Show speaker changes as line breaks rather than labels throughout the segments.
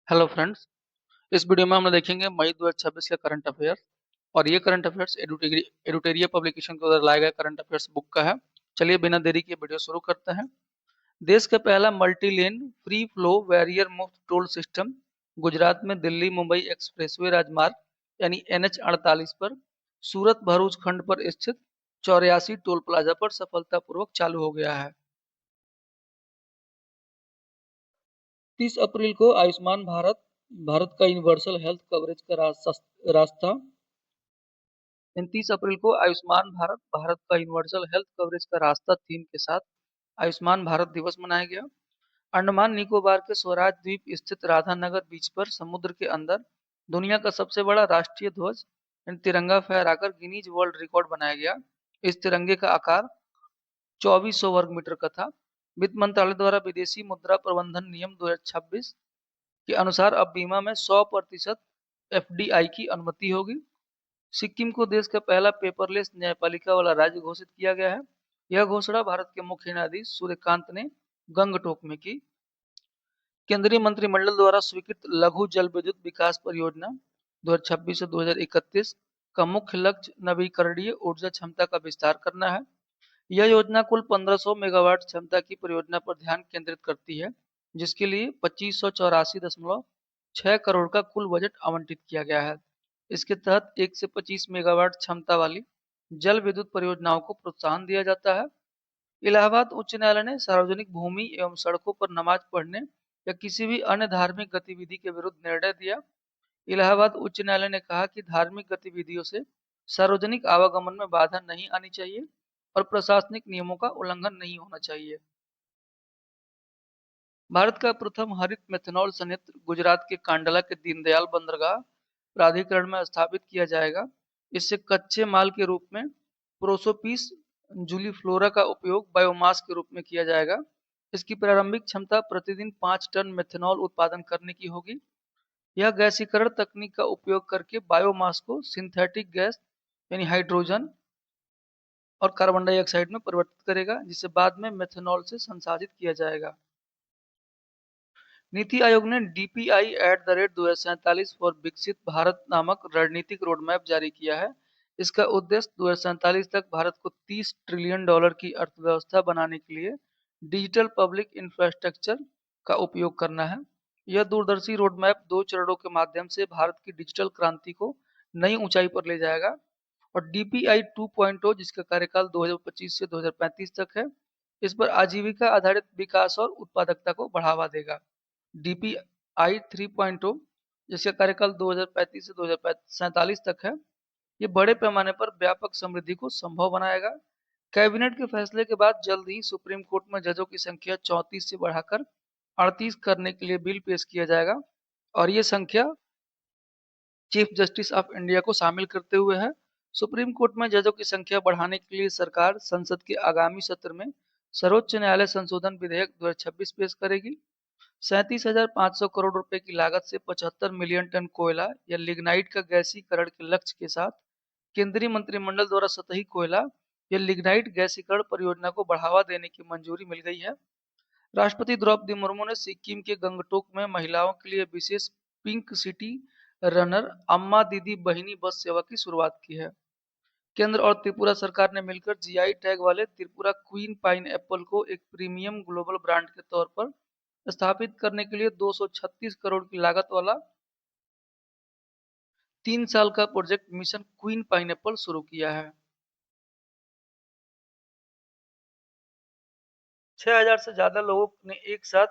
Hello friends. इस video में हम देखेंगे मई 2026 का करंट अफेयर्स। और ये करंट अफेयर्स एडुटेरिया पब्लिकेशन के द्वारा लाया गया करंट अफेयर्स बुक का है। चलिए बिना देरी के वीडियो शुरू करते हैं। देश का पहला multi lane free flow barrier मुक्त टोल सिस्टम गुजरात में दिल्ली मुंबई एक्सप्रेसवे राजमार्ग यानी NH 48 पर सूरत भरूच खंड पर स्थित 84 टोल प्लाजा पर सफलतापूर्वक चालू हो गया है। 30 अप्रैल को आयुष्मान भारत भारत का यूनिवर्सल हेल्थ कवरेज का रास्ता 29 अप्रैल को आयुष्मान भारत भारत का यूनिवर्सल हेल्थ कवरेज का रास्ता थीम के साथ आयुष्मान भारत दिवस मनाया गया। अंडमान निकोबार के स्वराज द्वीप स्थित राधानगर बीच पर समुद्र के अंदर दुनिया का सबसे बड़ा राष्ट्रीय ध्वज तिरंगा फहराकर गिनीज वर्ल्ड रिकॉर्ड बनाया गया। इस तिरंगे का आकार 2400 वर्ग मीटर का था। वित्त मंत्रालय द्वारा विदेशी मुद्रा प्रबंधन नियम 2026 के अनुसार अब बीमा में 100% FDI की अनुमति होगी। सिक्किम को देश का पहला पेपरलेस न्यायपालिका वाला राज्य घोषित किया गया है। यह घोषणा भारत के मुख्य न्यायाधीश सूर्यकांत ने गंगटोक में की। केंद्रीय मंत्रिमंडल द्वारा स्वीकृत लघु जल विद्युत विकास परियोजना 2026 से 2031 का मुख्य लक्ष्य नवीकरणीय ऊर्जा क्षमता का विस्तार करना है। यह योजना कुल 1500 मेगावाट क्षमता की परियोजना पर ध्यान केंद्रित करती है, जिसके लिए 2584.6 करोड़ का कुल बजट आवंटित किया गया है। इसके तहत 1 से 25 मेगावाट क्षमता वाली जल विद्युत परियोजनाओं को प्रोत्साहन दिया जाता है। इलाहाबाद उच्च न्यायालय ने सार्वजनिक भूमि एवं सड़कों पर नमाज पढ़ने या किसी भी अन्य धार्मिक गतिविधि के विरुद्ध निर्णय दिया। इलाहाबाद उच्च न्यायालय ने कहा कि धार्मिक गतिविधियों से सार्वजनिक आवागमन में बाधा नहीं आनी चाहिए और प्रशासनिक नियमों का उल्लंघन नहीं होना चाहिए। भारत का प्रथम हरित मेथनॉल संयंत्र गुजरात के कांडला के दीनदयाल बंदरगाह प्राधिकरण में स्थापित किया जाएगा। इससे कच्चे माल के रूप में प्रोसोपीस जूलीफ्लोरा का उपयोग बायोमास के रूप में किया जाएगा। इसकी प्रारंभिक क्षमता प्रतिदिन 5 टन मेथनॉल उत्पादन करने की होगी। यह गैसीकरण तकनीक का उपयोग करके बायोमास को सिंथेटिक गैस यानी हाइड्रोजन और कार्बन डाइऑक्साइड में परिवर्तित करेगा, जिसे बाद में मेथनॉल से संसाधित किया जाएगा। नीति आयोग ने DPI@2047 फॉर विकसित भारत नामक रणनीतिक रोडमैप जारी किया है। इसका उद्देश्य 2047 तक भारत को $30 ट्रिलियन की अर्थव्यवस्था बनाने के लिए डिजिटल पब्लिक इंफ्रास्ट्रक्चर का उपयोग करना है। यह दूरदर्शी रोडमैप 2 चरणों के माध्यम से भारत की डिजिटल क्रांति को नई ऊंचाई पर ले जाएगा। और DPI 2.0 जिसका कार्यकाल 2025 से 2035 तक है, इस पर आजीविका आधारित विकास और उत्पादकता को बढ़ावा देगा। DPI 3.0 जिसका कार्यकाल 2035 से 2047 तक है, ये बड़े पैमाने पर व्यापक समृद्धि को संभव बनाएगा। कैबिनेट के फैसले के बाद जल्द ही सुप्रीम कोर्ट में जजों की संख्या 34 से बढ़ाकर 38 करने के लिए बिल पेश किया जाएगा और ये संख्या चीफ जस्टिस ऑफ इंडिया को शामिल करते हुए है। सुप्रीम कोर्ट में जजों की संख्या बढ़ाने के लिए सरकार संसद के आगामी सत्र में सर्वोच्च न्यायालय संशोधन विधेयक 2026 पेश करेगी। 37,500 करोड़ रुपए की लागत से 75 मिलियन टन कोयला या लिग्नाइट का गैसीकरण के लक्ष्य के साथ केंद्रीय मंत्रिमंडल द्वारा सतही कोयला या लिग्नाइट गैसीकरण परियोजना को बढ़ावा देने की मंजूरी मिल गई है। राष्ट्रपति द्रौपदी मुर्मू ने सिक्किम के गंगटोक में महिलाओं के लिए विशेष पिंक सिटी रनर अम्मा दीदी बहिनी बस सेवा की शुरुआत की है। केंद्र और त्रिपुरा सरकार ने मिलकर GI टैग वाले त्रिपुरा क्वीन पाइन एप्पल को एक प्रीमियम ग्लोबल ब्रांड के तौर पर स्थापित करने के लिए 236 करोड़ की लागत वाला 3 साल का प्रोजेक्ट मिशन क्वीन पाइनएप्पल शुरू किया है। 6000 से ज्यादा लोगों ने एक साथ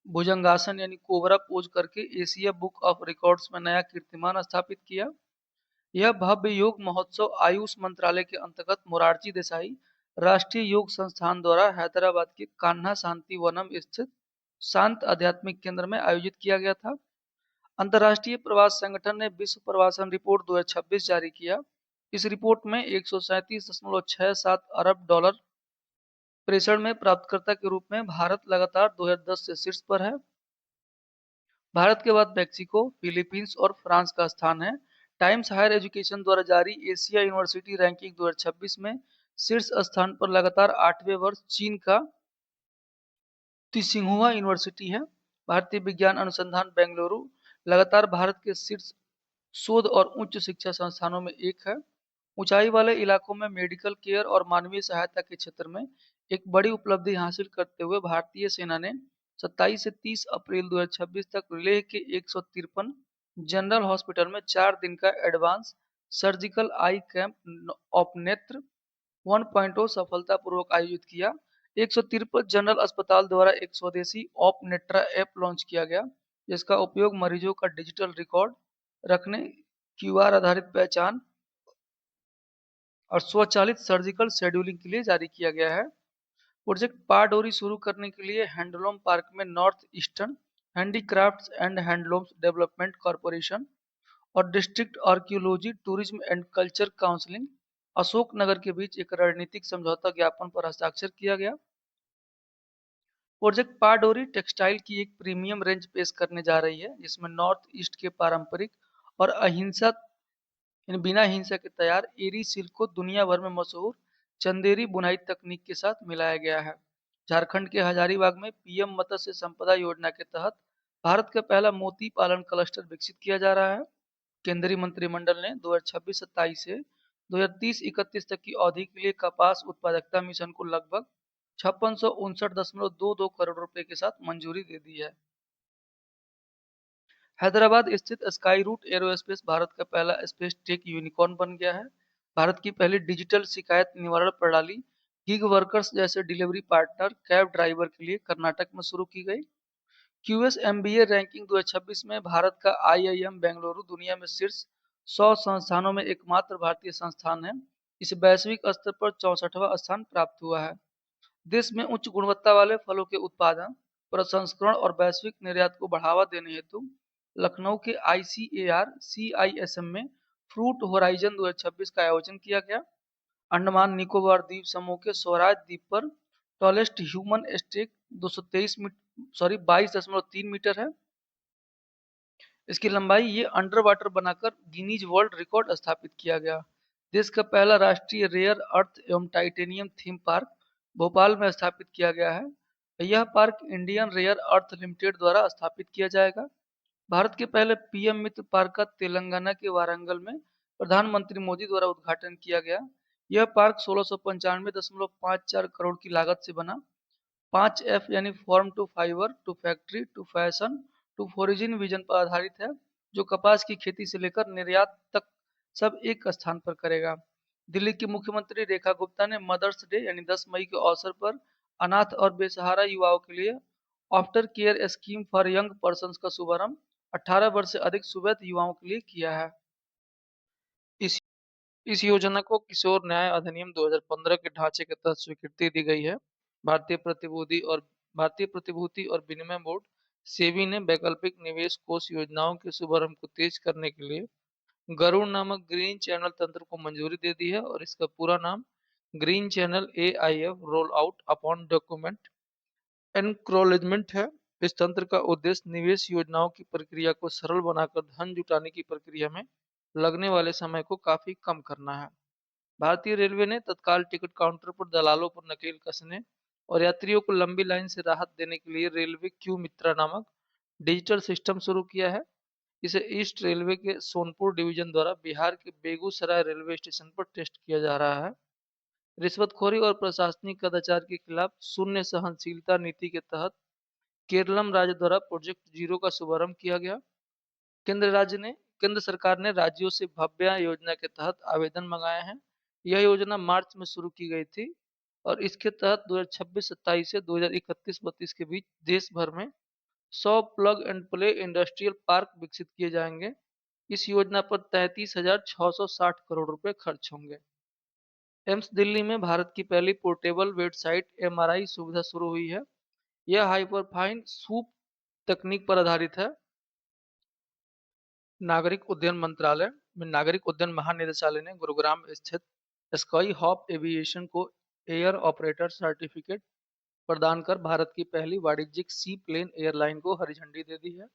भुजंगासन यानी कोबरा पोज करके एशिया बुक ऑफ रिकॉर्ड्स में नया कीर्तिमान स्थापित किया। यह भव्य योग महोत्सव आयुष मंत्रालय के अंतर्गत मोरारजी देसाई राष्ट्रीय योग संस्थान द्वारा हैदराबाद के कान्हा शांति वनम स्थित शांत आध्यात्मिक केंद्र में आयोजित किया गया था। अंतर्राष्ट्रीय प्रवास संगठन ने विश्व प्रवासन रिपोर्ट 2026 जारी किया। इस रिपोर्ट में 137.67 अरब डॉलर प्रेषण में प्राप्तकर्ता के रूप में भारत लगातार 2010 से शीर्ष पर है। भारत के बाद मैक्सिको, फिलीपींस और फ्रांस का स्थान है। टाइम्स हायर एजुकेशन द्वारा जारी एशिया यूनिवर्सिटी रैंकिंग 2026 में शीर्ष स्थान पर लगातार 8वें वर्ष चीन का त्सिंहुआ यूनिवर्सिटी है। भारतीय विज्ञान अनुसंधान बेंगलुरु लगातार भारत के शीर्ष शोध और उच्च शिक्षा संस्थानों में एक है। ऊंचाई वाले इलाकों में मेडिकल केयर और मानवीय सहायता के क्षेत्र में एक बड़ी उपलब्धि हासिल करते हुए भारतीय सेना ने 27 से 30 अप्रैल 2026 तक लेह के 153 जनरल हॉस्पिटल में 4 दिन का advance surgical I camp of नेत्र 1.0 सफलतापूर्वक आयोजित किया। 153 जनरल अस्पताल द्वारा एक स्वदेशी ऑप नेट्रा ऐप लॉन्च किया गया, जिसका उपयोग मरीजों का डिजिटल रिकॉर्ड रखने, क्यूआर आधारित पहचान और स्वचालित सर्जिकल शेड्यूलिंग के लिए जारी किया गया है। प्रोजेक्ट पारडोरी शुरू करने के लिए हैंडलूम पार्क में north eastern handicrafts and handlooms development corporation और district archaeology tourism and culture counselling Ashoknagar के बीच एक रणनीतिक समझौता ज्ञापन पर हस्ताक्षर किया गया। प्रोजेक्ट पारडोरी टेक्सटाइल की एक प्रीमियम रेंज पेश करने जा रही है, जिसमें नॉर्थ ईस्ट के पारंपरिक और बिना हिंसा के तैयार एरी सिल्क को दुनिया भर में मशहूर चंदेरी बुनाई तकनीक के साथ मिलाया गया है। झारखंड के हजारीबाग में पीएम मत्स्य संपदा योजना के तहत भारत का पहला मोती पालन क्लस्टर विकसित किया जा रहा है। केंद्रीय मंत्रिमंडल ने 2026-27 से 2030-31 तक की अवधि के लिए कपास उत्पादकता मिशन को लगभग 5659.22 करोड़ रुपए के साथ मंजूरी दे दी है। हैदराबाद स्थित स्काई रूट एरोस्पेस भारत का पहला स्पेस टेक यूनिकॉर्न बन गया है। भारत की पहली डिजिटल शिकायत निवारण प्रणाली गिग वर्कर्स जैसे डिलीवरी पार्टनर कैब ड्राइवर के लिए कर्नाटक में शुरू की गई। क्यूएस एमबीए रैंकिंग 2026 में भारत का आईआईएम बेंगलुरु दुनिया में शीर्ष 100 संस्थानों में एकमात्र भारतीय संस्थान है। इसे वैश्विक स्तर पर 64वां स्थान प्राप्त हुआ है। देश में उच्च गुणवत्ता वाले फलों के उत्पादन, प्रसंस्करण और वैश्विक निर्यात को बढ़ावा देने हेतु लखनऊ के आईसीएआर सीआईएसएम में फ्रूट होराइजन 2026 का आयोजन किया गया। अंडमान निकोबार द्वीप समूह के स्वराज द्वीप पर टॉलेस्ट ह्यूमन स्टेक 22.3 मीटर है। इसकी लंबाई ये अंडर वाटर बनाकर गिनीज वर्ल्ड रिकॉर्ड स्थापित किया गया। देश का पहला राष्ट्रीय रेयर अर्थ एवं टाइटेनियम थीम पार्क भोपाल में स्थापित किया गया है। यह park Indian rare earth limited द्वारा स्थापित किया जाएगा। भारत के पहले पीएम मित्र पार्क का तेलंगाना के वारंगल में प्रधानमंत्री मोदी द्वारा उद्घाटन किया गया। यह पार्क 1695.54 करोड़ की लागत से बना। 5F यानी farm to fibre to factory to fashion to foreign vision पर आधारित है, जो कपास की खेती से लेकर निर्यात तक सब एक स्थान पर करेगा। दिल्ली की मुख्यमंत्री रेखा गुप्ता ने मदर्स डे यानी 10 मई के अवसर पर अनाथ और बेसहारा युवाओं के लिए after care scheme for young persons का शुभारंभ 18 वर्ष से अधिक सुवैध युवाओं के लिए किया है। इस इस योजना को किशोर न्याय अधिनियम 2015 के ढांचे के तहत स्वीकृति दी गई है। भारतीय प्रतिभूति और विनिमय बोर्ड सेबी ने वैकल्पिक निवेश कोष योजनाओं के शुभारंभ को तेज करने के लिए गरुड़ नामक ग्रीन चैनल तंत्र को मंजूरी दे दी है और इसका पूरा नाम green channel AIF roll out upon document acknowledgement है। इस तंत्र का उद्देश्य निवेश योजनाओं की प्रक्रिया को सरल बनाकर धन जुटाने की प्रक्रिया में लगने वाले समय को काफी कम करना है। भारतीय रेलवे ने तत्काल टिकट काउंटर पर दलालों पर नकेल कसने और यात्रियों को लंबी लाइन से राहत देने के लिए रेलवे क्यू मित्रा नामक डिजिटल सिस्टम शुरू किया है। इसे ईस्ट रेलवे के सोनपुर डिवीजन द्वारा बिहार के बेगूसराय रेलवे स्टेशन पर टेस्ट किया जा रहा है। रिश्वतखोरी और प्रशासनिक कदाचार के खिलाफ शून्य सहनशीलता नीति के तहत केरलम राज्य द्वारा प्रोजेक्ट जीरो का शुभारंभ किया गया। केंद्र सरकार ने राज्यों से भव्या योजना के तहत आवेदन मंगाए हैं। यह योजना मार्च में शुरू की गई थी और इसके तहत 2026-27 से 2031-32 के बीच देश भर में 100 plug and play industrial park विकसित किए जाएंगे। इस योजना पर 33,660 करोड़ रुपए खर्च होंगे। एम्स दिल्ली में भारत की पहली पोर्टेबल बेडसाइड एमआरआई सुविधा शुरू हुई है। यह हाइपरफाइन सूप तकनीक पर आधारित है। नागरिक उड्डयन महानिदेशालय ने गुरुग्राम स्थित स्काई हॉप एविएशन को एयर ऑपरेटर सर्टिफिकेट प्रदान कर भारत की पहली वाणिज्यिक सी प्लेन एयरलाइन को हरी झंडी दे दी है।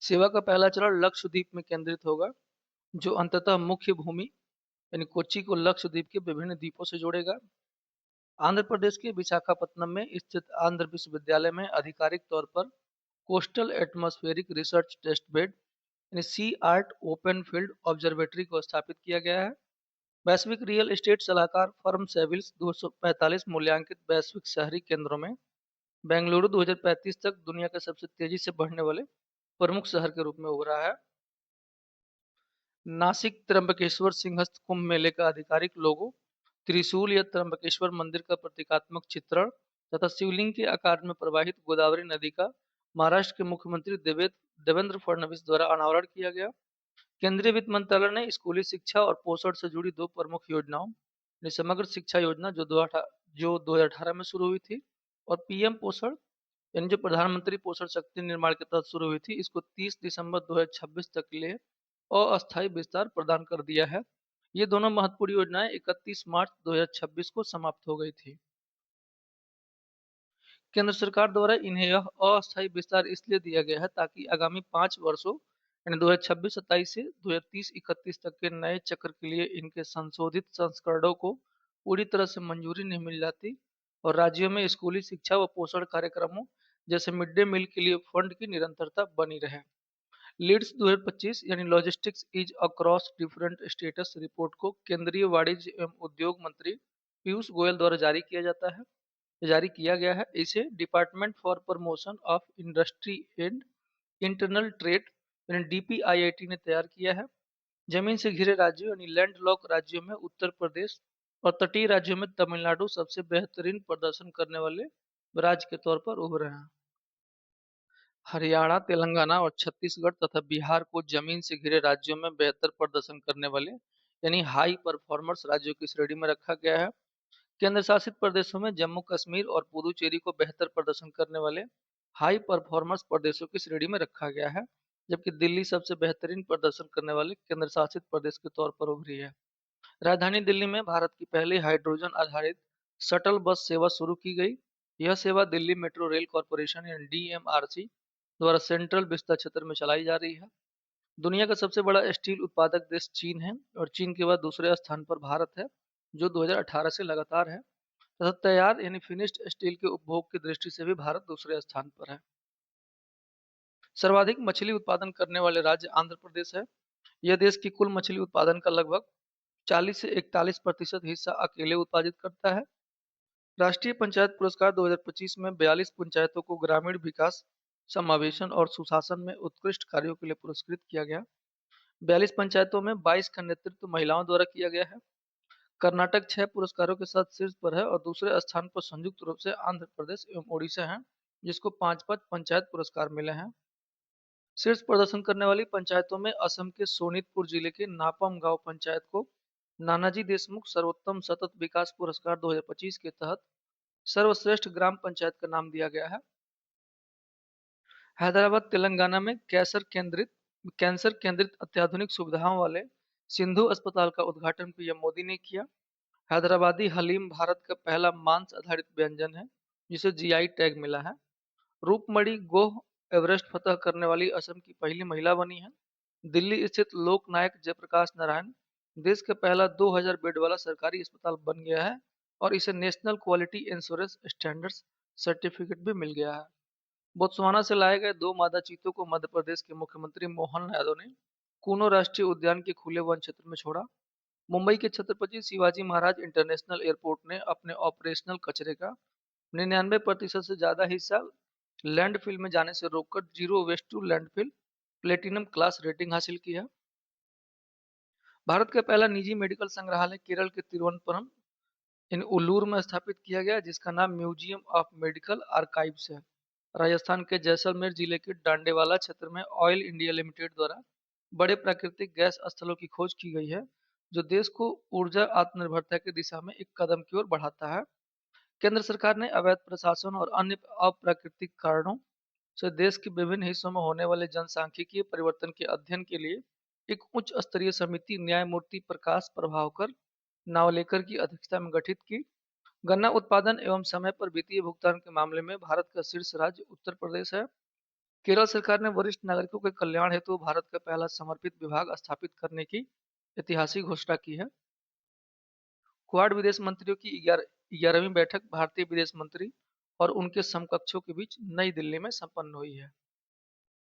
सेवा का पहला चरण लक्षद्वीप में केंद्रित होगा, जो अंततः मुख्य भूमि यानी कोच्चि को लक्षद्वीप के विभिन्न द्वीपों से जोड़ेगा। आंध्र प्रदेश के विशाखापत्तनम में स्थित आंध्र विश्वविद्यालय में आधिकारिक तौर पर coastal atmospheric research test bed यानी C art open field observatory को स्थापित किया गया है। वैश्विक रियल एस्टेट सलाहकार फर्म सेविल्स 245 मूल्यांकित वैश्विक शहरी केंद्रों में बेंगलुरु 2035 तक दुनिया के सबसे तेजी से बढ़ने वाले प्रमुख शहर के रूप में उभरा है। नासिक त्र्यंबकेश्वर सिंहस्थ कुंभ मेले का आधिकारिक लोगो त्रिशूल या त्र्यंबकेश्वर मंदिर का प्रतीकात्मक चित्रण तथा शिवलिंग के आकार में प्रवाहित गोदावरी नदी का महाराष्ट्र के मुख्यमंत्री देवेंद्र फडणवीस द्वारा अनावरण किया गया। केंद्रीय वित्त मंत्रालय ने स्कूली शिक्षा और पोषण से जुड़ी दो प्रमुख योजनाओं यानी समग्र शिक्षा योजना जो 2018 में शुरू हुई थी और पीएम पोषण यानी जो प्रधानमंत्री पोषण शक्ति निर्माण के तहत शुरू हुई थी, इसको 30 दिसंबर 2026 तक के लिए अस्थायी विस्तार प्रदान कर दिया है। ये दोनों महत्वपूर्ण योजनाएं 31 मार्च 2026 को समाप्त हो गई थी। केंद्र सरकार द्वारा इन्हें यह अस्थायी विस्तार इसलिए दिया गया है ताकि आगामी 5 वर्षों यानी 2026-27 से 2030-31 तक के नए चक्र के लिए इनके संशोधित संस्करणों को पूरी तरह से मंजूरी नहीं मिल जाती और राज्यों में स्कूली शिक्षा व पोषण कार्यक्रमों जैसे मिड डे मील के लिए फंड की निरंतरता बनी रहे। लीड्स 2025 यानी logistics is across different status report को केंद्रीय वाणिज्य एवं उद्योग मंत्री पीयूष गोयल द्वारा जारी किया गया है। इसे department for promotion of industry and internal trade यानी डीपीआईआईटी ने तैयार किया है। जमीन से घिरे राज्यों यानी लैंडलॉक राज्यों में उत्तर प्रदेश और तटीय राज्यों में तमिलनाडु सबसे बेहतरीन प्रदर्शन करने वाले राज्य के तौर पर उभरे हैं। हरियाणा, तेलंगाना और छत्तीसगढ़ तथा बिहार को जमीन से घिरे राज्यों में बेहतर प्रदर्शन करने वाले यानी हाई परफॉर्मर्स राज्यों की श्रेणी में रखा गया है। केंद्र शासित प्रदेशों में जम्मू कश्मीर और पुदुचेरी को बेहतर प्रदर्शन करने वाले हाई परफॉर्मर्स प्रदेशों की श्रेणी में रखा गया है, जबकि दिल्ली सबसे बेहतरीन प्रदर्शन करने वाले केंद्र शासित प्रदेश के तौर पर उभरी है। राजधानी दिल्ली में भारत की पहली हाइड्रोजन आधारित शटल बस सेवा शुरू की गई। यह सेवा दिल्ली मेट्रो रेल कॉरपोरेशन यानी डीएमआरसी द्वारा सेंट्रल विस्ता क्षेत्र में चलाई जा रही है। दुनिया का सबसे बड़ा स्टील उत्पादक देश चीन है और चीन के बाद दूसरे स्थान पर भारत है, जो 2018 से लगातार है तथा तैयार यानी फिनिश्ड स्टील के उपभोग की दृष्टि से भी भारत दूसरे स्थान पर है। सर्वाधिक मछली उत्पादन करने वाले राज्य आंध्र प्रदेश है। यह देश की कुल मछली उत्पादन का लगभग 40 से 41% हिस्सा अकेले उत्पादित करता है। राष्ट्रीय पंचायत पुरस्कार 2025 में 42 पंचायतों को ग्रामीण विकास, समावेशन और सुशासन में उत्कृष्ट कार्यों के लिए पुरस्कृत किया गया। 42 पंचायतों में 22 का नेतृत्व महिलाओं द्वारा किया गया है। कर्नाटक 6 पुरस्कारों के साथ शीर्ष पर है और दूसरे स्थान पर संयुक्त रूप से आंध्र प्रदेश एवं उड़ीसा है, जिसको 5-5 पंचायत पुरस्कार मिले हैं। शीर्ष प्रदर्शन करने वाली पंचायतों में असम के सोनितपुर जिले के नापम गांव पंचायत को नानाजी देशमुख सर्वोत्तम सतत विकास पुरस्कार 2025 के तहत सर्वश्रेष्ठ ग्राम पंचायत का नाम दिया गया है। हैदराबाद तेलंगाना में कैंसर केंद्रित अत्याधुनिक सुविधाओं वाले सिंधु अस्पताल का उद्घाटन पीएम मोदी ने किया। हैदराबादी हलीम भारत का पहला मांस आधारित व्यंजन है जिसे जीआई टैग मिला है। रूपमणी गोह एवरेस्ट फतह करने वाली असम की पहली महिला बनी है। दिल्ली स्थित लोकनायक जयप्रकाश नारायण देश का पहला 2000 बेड वाला सरकारी अस्पताल बन गया है और इसे national quality insurance standards certificate भी मिल गया है। बोत्सवाना से लाए गए दो मादा चीतों को मध्य प्रदेश के मुख्यमंत्री मोहन यादव ने कूनो राष्ट्रीय उद्यान के खुले वन क्षेत्र में छोड़ा। मुंबई के छत्रपति शिवाजी महाराज इंटरनेशनल एयरपोर्ट ने अपने ऑपरेशनल कचरे का 99% से ज्यादा हिस्सा लैंडफिल में जाने से रोककर zero waste to landfill platinum class rating हासिल की है। भारत का पहला निजी मेडिकल संग्रहालय केरल के तिरुवनंतपुरम इन उल्लूर में स्थापित किया गया, जिसका नाम म्यूजियम ऑफ मेडिकल आर्काइव्स है। राजस्थान के जैसलमेर जिले के डांडेवाला क्षेत्र में ऑयल इंडिया लिमिटेड द्वारा बड़े प्राकृतिक गैस स्थलों की खोज की गई है, जो देश को ऊर्जा आत्मनिर्भरता की दिशा में एक कदम की ओर बढ़ाता है। केंद्र सरकार ने अवैध प्रशासन और अन्य अप्राकृतिक कारणों से देश के विभिन्न हिस्सों में होने वाले जनसांख्यिकीय परिवर्तन के अध्ययन के लिए एक उच्च स्तरीय समिति न्यायमूर्ति प्रकाश प्रभावकर नावलेकर की अध्यक्षता में गठित की। गन्ना उत्पादन एवं समय पर वित्तीय भुगतान के मामले में भारत का शीर्ष राज्य उत्तर प्रदेश है। केरल सरकार ने वरिष्ठ नागरिकों के कल्याण हेतु भारत का पहला समर्पित विभाग स्थापित करने की ऐतिहासिक घोषणा की है। क्वाड विदेश मंत्रियों की 11वीं बैठक भारतीय विदेश मंत्री और उनके समकक्षों के बीच नई दिल्ली में संपन्न हुई है।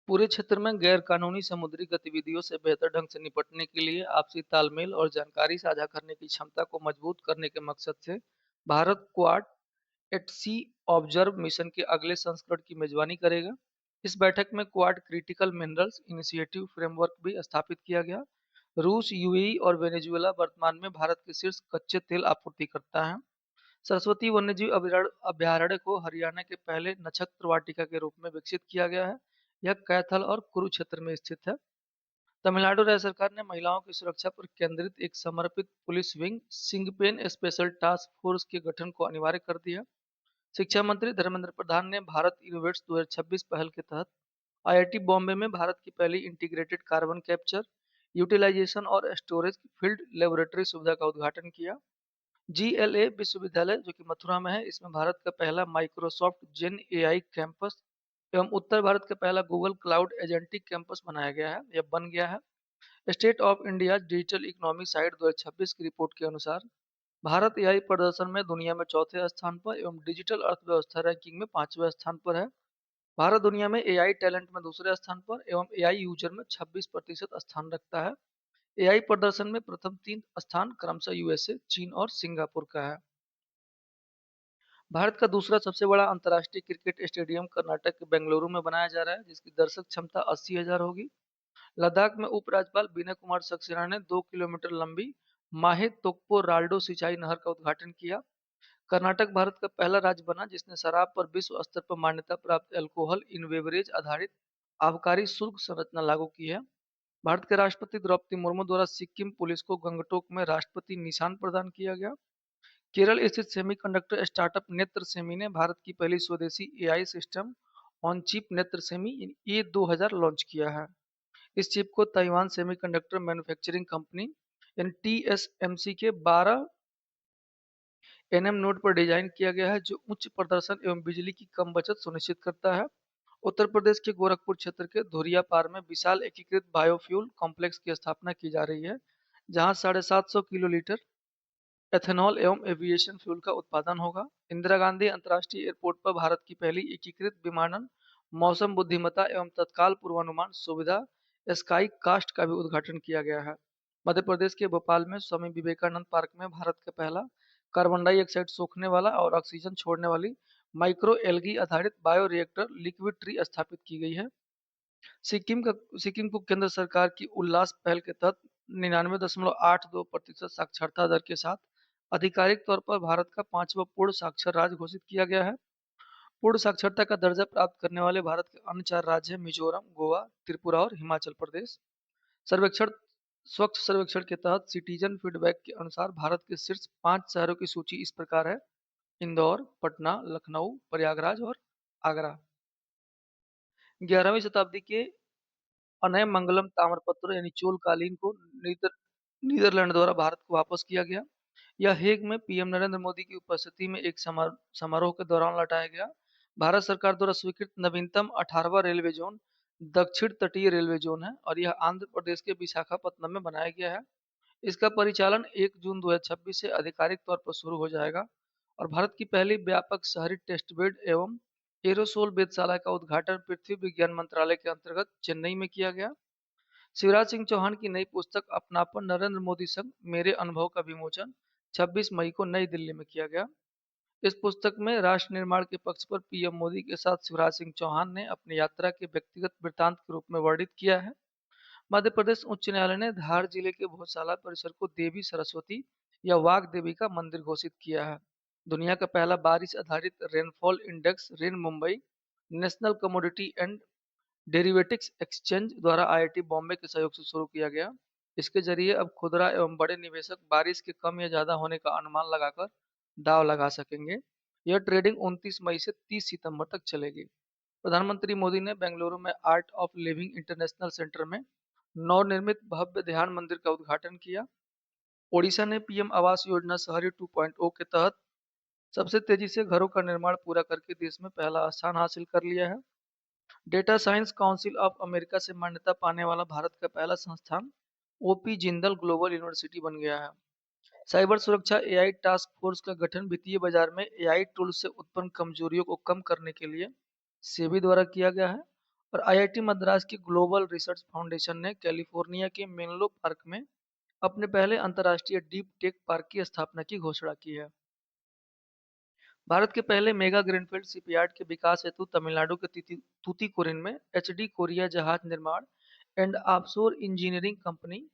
पूरे क्षेत्र में गैर कानूनी समुद्री गतिविधियों से बेहतर ढंग से निपटने के लिए आपसी तालमेल और जानकारी साझा करने की क्षमता को मजबूत करने के मकसद से भारत क्वाड एट सी ऑब्जर्व मिशन के अगले संस्करण की मेजबानी करेगा। इस बैठक में quad critical minerals initiative framework भी स्थापित किया गया। रूस, यूएई और वेनेजुएला वर्तमान में भारत के शीर्ष कच्चे तेल आपूर्तिकर्ता हैं। सरस्वती वन्यजीव अभयारण्य को हरियाणा के पहले नक्षत्र वाटिका के रूप में विकसित किया गया है। यह कैथल और कुरुक्षेत्र में स्थित है। तमिलनाडु राज्य सरकार ने महिलाओं की सुरक्षा पर केंद्रित एक समर्पित पुलिस विंग सिंगपेन स्पेशल टास्क फोर्स के गठन को अनिवार्य कर दिया। शिक्षा मंत्री धर्मेंद्र प्रधान ने भारत इनोवेट्स 2026 पहल के तहत आईआईटी बॉम्बे में भारत की पहली इंटीग्रेटेड कार्बन कैप्चर, यूटिलाइजेशन और स्टोरेज फील्ड लेबोरेटरी सुविधा का उद्घाटन किया। जीएलए विश्वविद्यालय जो कि मथुरा में है, इसमें भारत का पहला माइक्रोसॉफ्ट जेन एआई कैंपस एवं उत्तर भारत का पहला गूगल क्लाउड एजेंटिक कैंपस बनाया गया है या बन गया है। State of India digital economy site 2026 की रिपोर्ट के अनुसार भारत एआई प्रदर्शन में दुनिया में चौथे स्थान पर एवं डिजिटल अर्थव्यवस्था रैंकिंग में 5वें स्थान पर है। भारत दुनिया में एआई टैलेंट में दूसरे स्थान पर एवं एआई यूजर में 26% स्थान रखता है। एआई प्रदर्शन में प्रथम 3 स्थान क्रमशः यूएसए, चीन और सिंगापुर का है। भारत का दूसरा सबसे बड़ा अंतर्राष्ट्रीय क्रिकेट स्टेडियम कर्नाटक के बेंगलुरु में बनाया जा रहा है, जिसकी दर्शक क्षमता 80,000 होगी। लद्दाख में उपराज्यपाल विनय कुमार सक्सेना ने 2 किलोमीटर लंबी माहे तोक्पो राल्डो सिंचाई नहर का उद्घाटन किया। कर्नाटक भारत का पहला राज्य बना जिसने शराब पर विश्व स्तर पर मान्यता प्राप्त अल्कोहल इन बेवरेज आधारित आबकारी शुल्क संरचना लागू की है। भारत के राष्ट्रपति द्रौपदी मुर्मू द्वारा सिक्किम पुलिस को गंगटोक में राष्ट्रपति निशान प्रदान किया गया। केरल स्थित सेमीकंडक्टर स्टार्टअप नेत्र सेमी ने भारत की पहली स्वदेशी एआई सिस्टम ऑन चिप नेत्र सेमी ए 2000 लॉन्च किया है। इस चिप को ताइवान सेमीकंडक्टर मैन्युफैक्चरिंग कंपनी यानी टीएसएमसी के 12 एनएम नोड पर डिजाइन किया गया है, जो उच्च प्रदर्शन एवं बिजली की कम बचत सुनिश्चित करता है। उत्तर प्रदेश के गोरखपुर क्षेत्र के धुरियापार में विशाल एकीकृत बायोफ्यूल कॉम्प्लेक्स की स्थापना की जा रही है, जहां 750 किलो लीटर एथेनॉल एवं एविएशन फ्यूल का उत्पादन होगा। इंदिरा गांधी अंतर्राष्ट्रीय एयरपोर्ट पर भारत की पहली एकीकृत विमानन मौसम बुद्धिमत्ता एवं तत्काल पूर्वानुमान सुविधा स्काई कास्ट का भी उद्घाटन किया गया है। मध्य प्रदेश के भोपाल में स्वामी विवेकानंद पार्क में भारत का पहला कार्बन डाइऑक्साइड सोखने वाला और ऑक्सीजन छोड़ने वाली माइक्रो एल्गी आधारित बायो रिएक्टर लिक्विड ट्री स्थापित की गई है। सिक्किम को केंद्र सरकार की उल्लास पहल के तहत 99.82% साक्षरता दर के साथ आधिकारिक तौर पर भारत का 5वां पूर्ण साक्षर राज्य घोषित किया गया है। पूर्ण साक्षरता का दर्जा प्राप्त करने वाले भारत के अन्य 4 राज्य हैं मिजोरम, गोवा, त्रिपुरा और हिमाचल प्रदेश। सर्वेक्षण स्वच्छ सर्वेक्षण के तहत सिटीजन फीडबैक के अनुसार भारत के शीर्ष 5 शहरों की सूची इस प्रकार है: इंदौर, पटना, लखनऊ, प्रयागराज और आगरा। 11वीं शताब्दी के अनयमंगलम ताम्रपत्र यानी चोल कालीन को नीदरलैंड द्वारा भारत को वापस किया गया। यह हेग में पीएम नरेंद्र मोदी की उपस्थिति में एक समारोह के दौरान लौटाया गया। भारत सरकार द्वारा स्वीकृत नवीनतम 18वां रेलवे जोन दक्षिण तटीय रेलवे जोन है और यह आंध्र प्रदेश के विशाखापत्तनम में बनाया गया है। इसका परिचालन 1 जून 2026 से आधिकारिक तौर पर शुरू हो जाएगा और भारत की पहली व्यापक शहरी टेस्ट बेड एवं एरोसोल वेधशाला का उद्घाटन पृथ्वी विज्ञान मंत्रालय के अंतर्गत चेन्नई में किया गया। शिवराज सिंह चौहान की नई पुस्तक अपनापन नरेंद्र मोदी संग मेरे अनुभव का विमोचन 26 मई को नई दिल्ली में किया गया। इस पुस्तक में राष्ट्र निर्माण के पक्ष पर पीएम मोदी के साथ शिवराज सिंह चौहान ने अपनी यात्रा के व्यक्तिगत वृत्तांत के रूप में वर्णित किया है। मध्य प्रदेश उच्च न्यायालय ने धार जिले के भोजशाला परिसर को देवी सरस्वती या वाघ देवी का मंदिर घोषित किया है। दुनिया का पहला बारिश आधारित rainfall index rain Mumbai national commodity and derivatives exchange द्वारा आईआईटी बॉम्बे के सहयोग से शुरू किया गया। इसके जरिए अब खुदरा एवं बड़े निवेशक बारिश के कम या ज्यादा होने का अनुमान लगाकर दाव लगा सकेंगे। यह ट्रेडिंग 29 मई से 30 सितंबर तक चलेगी। प्रधानमंत्री मोदी ने बेंगलुरु में art of living international centre में नवनिर्मित भव्य ध्यान मंदिर का उद्घाटन किया। ओडिशा ने पीएम आवास योजना शहरी 2.0 के तहत सबसे तेजी से घरों का निर्माण पूरा करके देश में पहला स्थान हासिल कर लिया है। Data science council of America से मान्यता पाने वाला भारत का पहला संस्थान ओपी जिंदल ग्लोबल यूनिवर्सिटी बन गया है। साइबर सुरक्षा एआई टास्क फोर्स का गठन वित्तीय बाजार में एआई टूल से उत्पन्न कमजोरियों को कम करने के लिए सेबी द्वारा किया गया है। और आईआईटी मद्रास की ग्लोबल रिसर्च फाउंडेशन ने कैलिफोर्निया के मेनलो पार्क में अपने पहले अंतर्राष्ट्रीय डीप टेक पार्क की स्थापना की घोषणा की है। भारत के पहले मेगा ग्रीनफील्ड शिपयार्ड के विकास हेतु तमिलनाडु के तूतीकोरिन में एचडी कोरिया जहाज निर्माण and offshore engineering company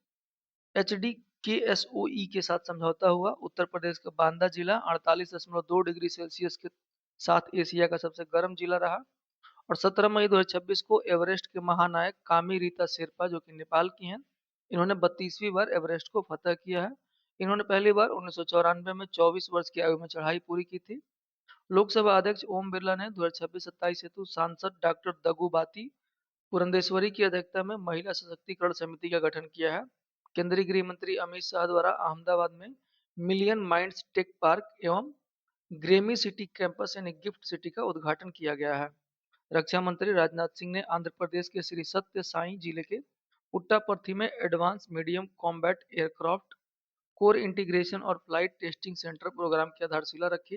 HD KSOE के साथ समझौता हुआ। उत्तर प्रदेश का बांदा जिला 48.2 डिग्री सेल्सियस के साथ एशिया का सबसे गर्म जिला रहा। और 17 मई 2026 को एवरेस्ट के महानायक कामी रीता शेरपा जो कि नेपाल की हैं, इन्होंने 32वीं बार एवरेस्ट को फतह किया है। इन्होंने पहली बार 1994 में 24 वर्ष की आयु में चढ़ाई पूरी की थी। लोकसभा अध्यक्ष ओम बिरला ने 2026-27 हेतु सांसद डॉक्टर दगू बाती पुरंदेश्वरी की अध्यक्षता में महिला सशक्तिकरण समिति का गठन किया है। केंद्रीय गृह मंत्री अमित शाह द्वारा अहमदाबाद में मिलियन माइंड्स टेक पार्क एवं ग्रेमी सिटी कैंपस यानी गिफ्ट सिटी का उद्घाटन किया गया है। रक्षा मंत्री राजनाथ सिंह ने आंध्र प्रदेश के श्री सत्य साई जिले के पुट्टापर्थी में advance medium combat aircraft core integration और फ्लाइट टेस्टिंग सेंटर प्रोग्राम की आधारशिला रखी।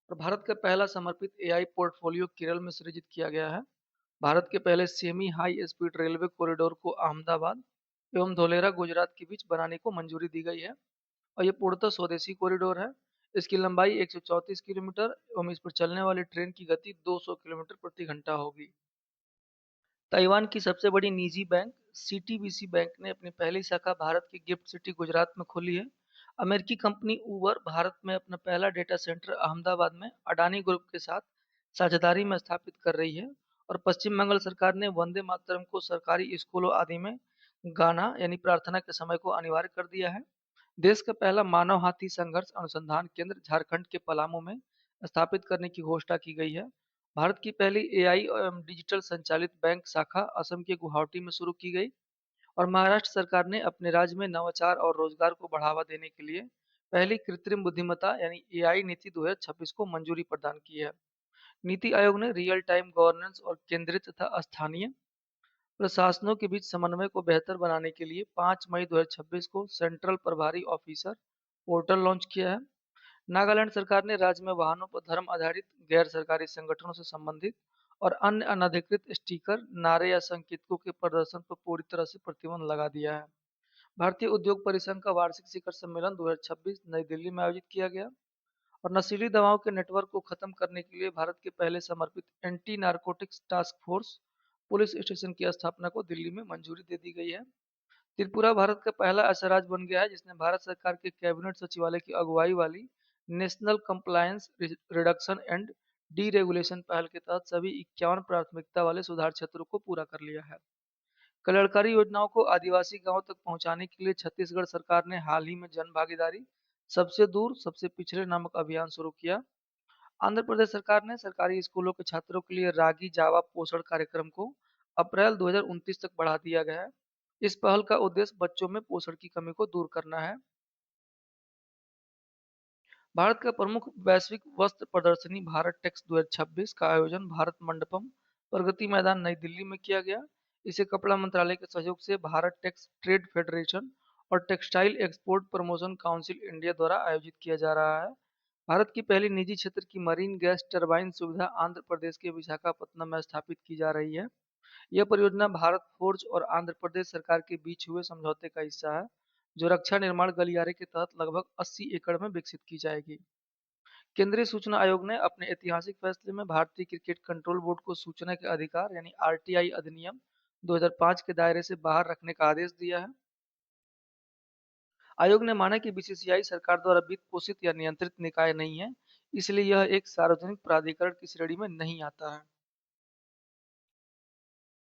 और भारत का पहला समर्पित एआई पोर्टफोलियो केरल में सृजित किया गया है। भारत के पहले semi high speed railway corridor को अहमदाबाद एवं धोलेरा गुजरात के बीच बनाने को मंजूरी दी गई है। और ये पूर्णतः स्वदेशी कॉरिडोर है। इसकी लंबाई 134 किलोमीटर एवं इस पर चलने वाली ट्रेन की गति 200 किलोमीटर प्रति घंटा होगी। ताइवान की सबसे बड़ी निजी बैंक सीटीबीसी बैंक ने अपनी पहली शाखा भारत की गिफ्ट सिटी गुजरात में खोली है। अमेरिकी कंपनी उबर भारत में अपना पहला डेटा सेंटर अहमदाबाद में अडानी ग्रुप के साथ साझेदारी में स्थापित कर रही है। और पश्चिम बंगाल सरकार ने वंदे मातरम को सरकारी स्कूलों आदि में गाना यानी प्रार्थना के समय को अनिवार्य कर दिया है। देश का पहला मानव हाथी संघर्ष अनुसंधान केंद्र झारखंड के पलामू में स्थापित करने की घोषणा की गई है। भारत की पहली एआई एवं डिजिटल संचालित बैंक शाखा असम के गुवाहाटी में शुरू की गई। और महाराष्ट्र सरकार ने अपने राज्य में नवाचार और रोजगार को बढ़ावा देने के लिए पहली कृत्रिम बुद्धिमत्ता यानी एआई नीति 2026 को मंजूरी प्रदान की है। नीति आयोग ने रियल टाइम गवर्नेंस और केंद्रित तथा स्थानीय प्रशासनों के बीच समन्वय को बेहतर बनाने के लिए 5 मई 2026 को सेंट्रल प्रभारी ऑफिसर पोर्टल लॉन्च किया है। नागालैंड सरकार ने राज्य में वाहनों पर धर्म आधारित गैर सरकारी संगठनों से संबंधित और अन्य अनधिकृत स्टिकर नारे या संकेतकों के प्रदर्शन पर पूरी तरह से प्रतिबंध लगा दिया है। भारतीय उद्योग परिसंघ का वार्षिक शिखर सम्मेलन 2026 नई दिल्ली में आयोजित किया गया। और नशीली दवाओं के नेटवर्क को खत्म करने के लिए भारत के पहले समर्पित anti narcotics task force police station की स्थापना को दिल्ली में मंजूरी दे दी गई है। त्रिपुरा भारत का पहला ऐसा राज्य बन गया है जिसने भारत सरकार के कैबिनेट सचिवालय की अगुवाई वाली national compliance reduction and D regulation पहल के तहत सभी 51 प्राथमिकता वाले सुधार क्षेत्रों को पूरा कर लिया है। कल्याणकारी योजनाओं को आदिवासी गांवों तक पहुंचाने के लिए छत्तीसगढ़ सरकार ने हाल ही में जन भागीदारी सबसे दूर सबसे पिछड़े नामक अभियान शुरू किया। आंध्र प्रदेश सरकार ने सरकारी स्कूलों के छात्रों के लिए रागी जावा पोषण कार्यक्रम को अप्रैल 2029 तक बढ़ा दिया गया है। इस पहल का उद्देश्य बच्चों में पोषण की कमी को दूर करना है। भारत का प्रमुख वैश्विक वस्त्र प्रदर्शनी भारत टेक्स 2026 का आयोजन भारत मंडपम प्रगति मैदान नई दिल्ली में किया गया। इसे कपड़ा मंत्रालय के सहयोग से भारत टेक्स ट्रेड फेडरेशन और textile export promotion council India द्वारा आयोजित किया जा रहा है। भारत की पहली निजी क्षेत्र की मरीन गैस टरबाइन सुविधा आंध्र प्रदेश के विशाखापत्तनम में स्थापित की जा रही है। यह परियोजना भारत फोर्ज और आंध्र प्रदेश सरकार के बीच हुए समझौते का हिस्सा है, जो रक्षा निर्माण गलियारे के तहत लगभग 80 एकड़ में विकसित की जाएगी। केंद्रीय सूचना आयोग ने अपने ऐतिहासिक फैसले में भारतीय क्रिकेट कंट्रोल बोर्ड को सूचना के अधिकार यानी आरटीआई अधिनियम 2005 के दायरे से बाहर रखने का आदेश दिया है। आयोग ने माना कि बीसीसीआई सरकार द्वारा वित्त पोषित या नियंत्रित निकाय नहीं है, इसलिए यह एक सार्वजनिक प्राधिकरण की श्रेणी में नहीं आता है।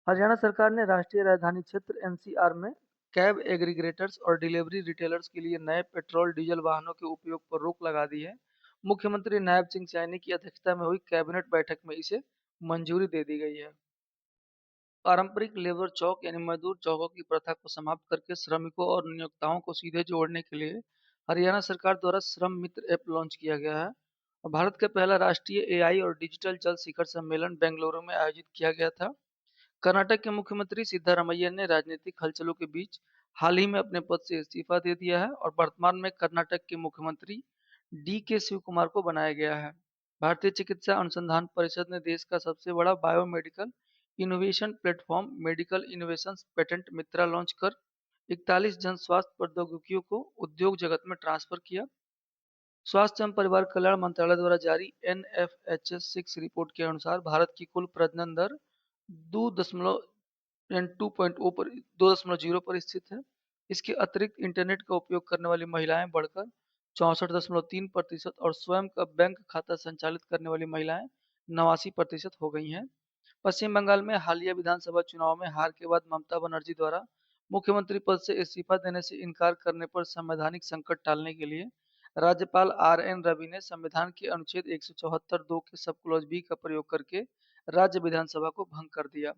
हरियाणा सरकार ने राष्ट्रीय राजधानी क्षेत्र एनसीआर में कैब एग्रीगेटर्स और डिलीवरी रिटेलर्स के लिए नए पेट्रोल डीजल वाहनों के उपयोग पर रोक लगा दी है। मुख्यमंत्री नायब सिंह सैनी की अध्यक्षता में हुई कैबिनेट बैठक में इसे मंजूरी दे दी गई है। पारंपरिक लेबर चौक यानी मजदूर चौकों की प्रथा को समाप्त करके श्रमिकों और नियोक्ताओं को सीधे जोड़ने के लिए हरियाणा सरकार द्वारा श्रम मित्र ऐप लॉन्च किया गया है। और भारत का पहला राष्ट्रीय एआई और डिजिटल जल शिखर सम्मेलन बेंगलुरु में आयोजित किया गया था। कर्नाटक के मुख्यमंत्री सिद्धारमैया ने राजनीतिक हलचलों के बीच हाल ही में अपने पद से इस्तीफा दे दिया है और वर्तमान में कर्नाटक के मुख्यमंत्री डी के शिव कुमार को बनाया गया है। भारतीय चिकित्सा अनुसंधान परिषद ने देश का सबसे बड़ा biomedical innovation platform medical innovations patent Mitra launch कर 41 जन स्वास्थ्य प्रौद्योगिकियों को उद्योग जगत में ट्रांसफर किया। स्वास्थ्य एवं परिवार कल्याण मंत्रालय द्वारा जारी NFHS6 रिपोर्ट के अनुसार भारत की कुल प्रजनन दर 2.0 पर 2.0 पर स्थित है। इसके अतिरिक्त इंटरनेट का उपयोग करने वाली महिलाएं बढ़कर 64.3% और स्वयं का बैंक खाता संचालित करने वाली महिलाएं 89% हो गई हैं। पश्चिम बंगाल में हालिया विधानसभा चुनाव में हार के बाद ममता बनर्जी द्वारा मुख्यमंत्री पद से इस्तीफा देने से इनकार करने पर संवैधानिक संकट टालने के लिए राज्यपाल RN रवि ने संविधान के अनुच्छेद 174(2) के सब क्लॉज बी का प्रयोग करके राज्य विधानसभा को भंग कर दिया।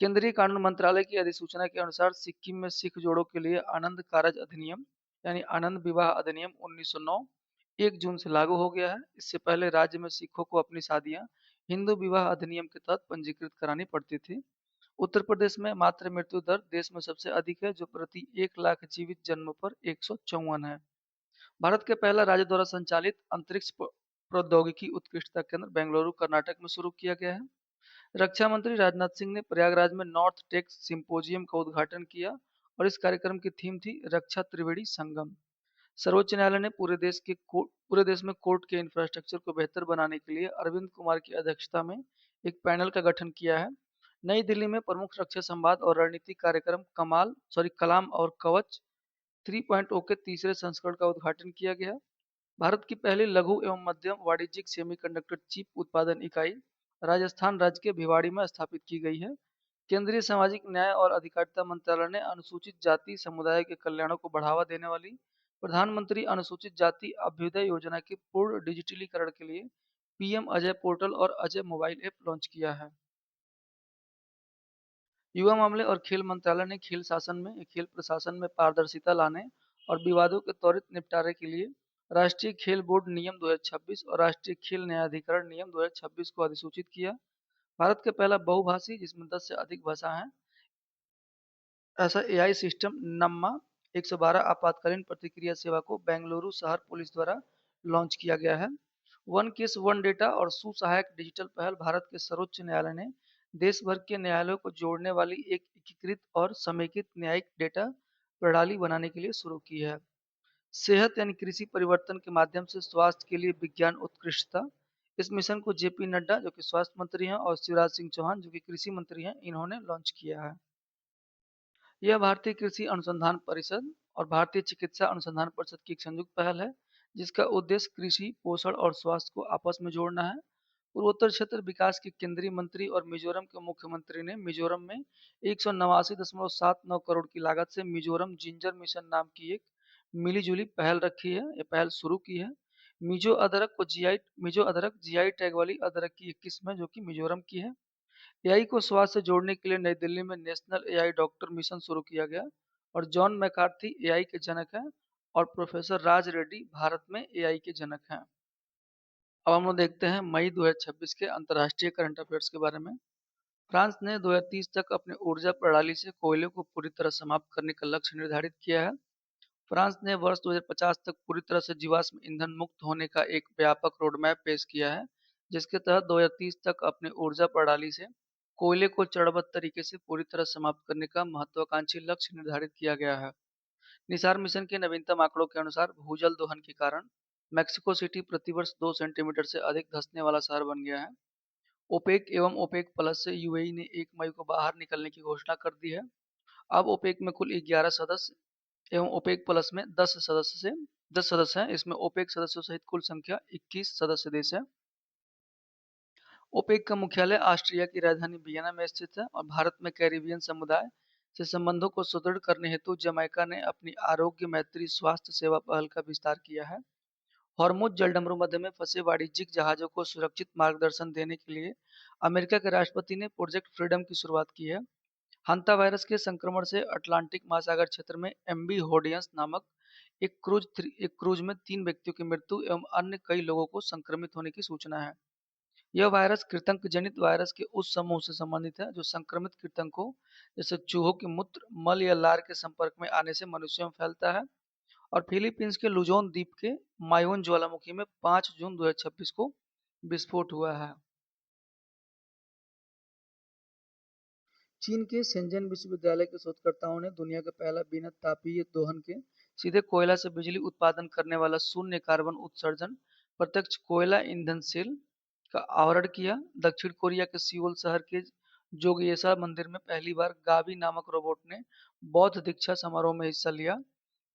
केंद्रीय कानून मंत्रालय की अधिसूचना के अनुसार सिक्किम में सिख जोड़ों के लिए आनंद कारज अधिनियम यानी आनंद विवाह अधिनियम 1909 1 जून से लागू हो गया है। इससे पहले राज्य में सिखों को अपनी शादियां हिंदू विवाह अधिनियम के तहत पंजीकृत करानी पड़ती थी। उत्तर प्रदेश में मातृ मृत्यु दर देश में सबसे अधिक है, जो प्रति 1 लाख जीवित जन्मों पर 154 है। भारत के पहला राज्य द्वारा संचालित अंतरिक्ष प्रौद्योगिकी उत्कृष्टता केंद्र बेंगलुरु कर्नाटक में शुरू किया गया है। रक्षा मंत्री राजनाथ सिंह ने प्रयागराज में नॉर्थ टेक सिंपोजियम का उद्घाटन किया और इस कार्यक्रम की थीम थी रक्षा त्रिवेणी संगम। सर्वोच्च न्यायालय ने पूरे देश में कोर्ट के इंफ्रास्ट्रक्चर को बेहतर बनाने के लिए अरविंद कुमार की अध्यक्षता में एक पैनल का गठन किया है। नई दिल्ली में प्रमुख रक्षा संवाद और रणनीतिक कार्यक्रम कलाम और कवच 3.0 के तीसरे संस्करण का उद्घाटन किया गया। भारत की पहली लघु एवं मध्यम वाणिज्यिक सेमीकंडक्टर चिप उत्पादन इकाई राजस्थान राज्य के भिवाड़ी में स्थापित की गई है। केंद्रीय सामाजिक न्याय और अधिकारिता मंत्रालय ने अनुसूचित जाति समुदाय के कल्याण को बढ़ावा देने वाली प्रधानमंत्री अनुसूचित जाति अभ्युदय योजना के पूर्ण डिजिटलीकरण के लिए PM अजय पोर्टल और अजय मोबाइल ऐप लॉन्च किया है। युवा मामले और खेल मंत्रालय ने खेल प्रशासन में पारदर्शिता लाने और विवादों के त्वरित निपटारे के लिए राष्ट्रीय खेल बोर्ड नियम 2026 और राष्ट्रीय खेल न्यायाधिकरण नियम 2026 को अधिसूचित किया। भारत का पहला बहुभाषी जिसमें 10 से अधिक भाषा हैं ऐसा AI सिस्टम नम्मा 112 आपातकालीन प्रतिक्रिया सेवा को बेंगलुरु शहर पुलिस द्वारा लॉन्च किया गया है। वन केस वन डेटा और सुसहायक डिजिटल पहल भारत के सर्वोच्च न्यायालय ने देश भर के न्यायालयों को जोड़ने वाली एक एकीकृत और समेकित न्यायिक डेटा प्रणाली बनाने के लिए शुरू की है। सेहत यानी कृषि परिवर्तन के माध्यम से स्वास्थ्य के लिए विज्ञान उत्कृष्टता, इस मिशन को JP नड्डा जो कि स्वास्थ्य मंत्री हैं और शिवराज सिंह चौहान जो कि कृषि मंत्री हैं, इन्होंने लॉन्च किया है। यह भारतीय कृषि अनुसंधान परिषद और भारतीय चिकित्सा अनुसंधान परिषद की एक संयुक्त पहल है, जिसका उद्देश्य कृषि, पोषण और स्वास्थ्य को आपस में जोड़ना है। पूर्वोत्तर क्षेत्र विकास के केंद्रीय मंत्री और मिजोरम के मुख्यमंत्री ने मिजोरम में 189.79 करोड़ की लागत से मिजोरम जिंजर मिशन नाम की एक मिलीजुली पहल रखी है। ये पहल शुरू की है। मिजो अदरक GI टैग वाली अदरक की एक किस्म है जो कि मिजोरम की है। AI को स्वास्थ्य से जोड़ने के लिए नई दिल्ली में नेशनल AI डॉक्टर मिशन शुरू किया गया और जॉन मैकार्थी AI के जनक हैं और प्रोफेसर राज रेड्डी भारत में AI के जनक हैं। अब हम लोग देखते हैं मई 2026 के अंतर्राष्ट्रीय करंट अफेयर्स के बारे में। फ्रांस ने 2030 तक अपनी ऊर्जा प्रणाली से कोयले को पूरी तरह समाप्त करने का लक्ष्य निर्धारित किया है। फ्रांस ने वर्ष 2050 तक पूरी तरह से जीवाश्म ईंधन मुक्त होने का एक व्यापक रोडमैप पेश किया है, जिसके तहत 2030 तक अपनी ऊर्जा प्रणाली से कोयले को चरणबद्ध तरीके से पूरी तरह समाप्त करने का महत्वाकांक्षी लक्ष्य निर्धारित किया गया है। निसार मिशन के नवीनतम आंकड़ों के अनुसार भूजल दोहन के कारण मैक्सिको सिटी प्रतिवर्ष 2 सेंटीमीटर से अधिक धंसने वाला शहर बन गया है। ओपेक एवं ओपेक प्लस से UAE ने 1 मई को बाहर निकलने की घोषणा कर दी है। अब ओपेक में कुल 11 सदस्य एवं ओपेक प्लस में 10 सदस्य हैं। इसमें ओपेक सदस्यों सहित कुल संख्या 21 सदस्य देश है। ओपेक का मुख्यालय ऑस्ट्रिया की राजधानी वियना में स्थित है और भारत में कैरिबियन समुदाय से संबंधों को सुदृढ़ करने हेतु जमैका ने अपनी आरोग्य मैत्री स्वास्थ्य सेवा पहल का विस्तार किया है। हॉर्मुज जलडमरू मध्य में फंसे वाणिज्यिक जहाजों को सुरक्षित मार्गदर्शन देने के लिए अमेरिका के राष्ट्रपति ने प्रोजेक्ट फ्रीडम की शुरुआत की है। हंता वायरस के संक्रमण से अटलांटिक महासागर क्षेत्र में MV होडियंस नामक एक क्रूज में 3 व्यक्तियों की मृत्यु एवं अन्य कई लोगों को संक्रमित होने की सूचना है। यह वायरस कृंतक जनित वायरस के उस समूह से संबंधित है जो संक्रमित कृंतकों जैसे चूहों के मूत्र, मल या लार के संपर्क में आने से मनुष्यों में फैलता है। और फिलीपींस के लुजोन द्वीप के मायोन ज्वालामुखी में 5 जून 2026 को विस्फोट हुआ है। चीन के शेंजन विश्वविद्यालय के शोधकर्ताओं ने दुनिया का पहला बिना तापीय दोहन के सीधे कोयला से बिजली उत्पादन करने वाला शून्य कार्बन उत्सर्जन प्रत्यक्ष कोयला ईंधन सेल का आवरण किया। दक्षिण कोरिया के सियोल शहर के जोगयेसा मंदिर में पहली बार गावी नामक रोबोट ने बौद्ध दीक्षा समारोह में हिस्सा लिया।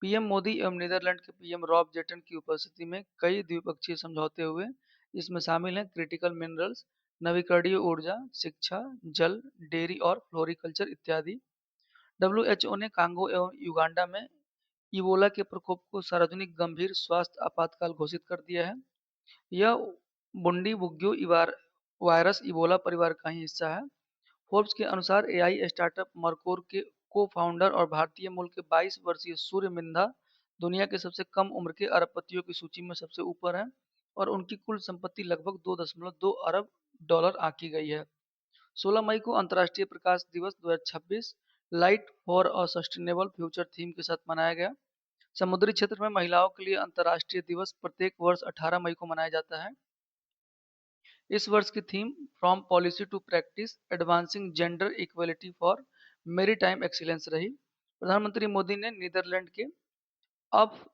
पीएम मोदी एवं नीदरलैंड के पीएम रॉब जेटन की उपस्थिति में कई द्विपक्षीय समझौते हुए, इसमें शामिल हैं क्रिटिकल मिनरल्स, नवीकरणीय ऊर्जा, शिक्षा, जल, डेयरी और फ्लोरिकल्चर इत्यादि। डब्ल्यूएचओ ने कांगो एवं युगांडा में इबोला के प्रकोप को सार्वजनिक गंभीर स्वास्थ्य आपातकाल घोषित कर दिया है। यह बुंडीबुग्यो वायरस इबोला परिवार का ही हिस्सा है। फोर्ब्स के अनुसार एआई स्टार्टअप मरकोर के को-फाउंडर और भारतीय मूल के 22 वर्षीय सूर्य मिंधा दुनिया के सबसे कम उम्र के अरबपतियों की सूची में सबसे ऊपर हैं और उनकी कुल संपत्ति लगभग 2.2 अरब डॉलर आंकी गई है। 16 मई को अंतर्राष्ट्रीय प्रकाश दिवस 2026 light for a sustainable future theme के साथ मनाया गया। समुद्री क्षेत्र में महिलाओं के लिए अंतर्राष्ट्रीय दिवस प्रत्येक वर्ष 18 मई को मनाया जाता है। इस वर्ष की theme from policy to practice advancing gender equality for maritime excellence रही। प्रधानमंत्री मोदी ने नीदरलैंड के अब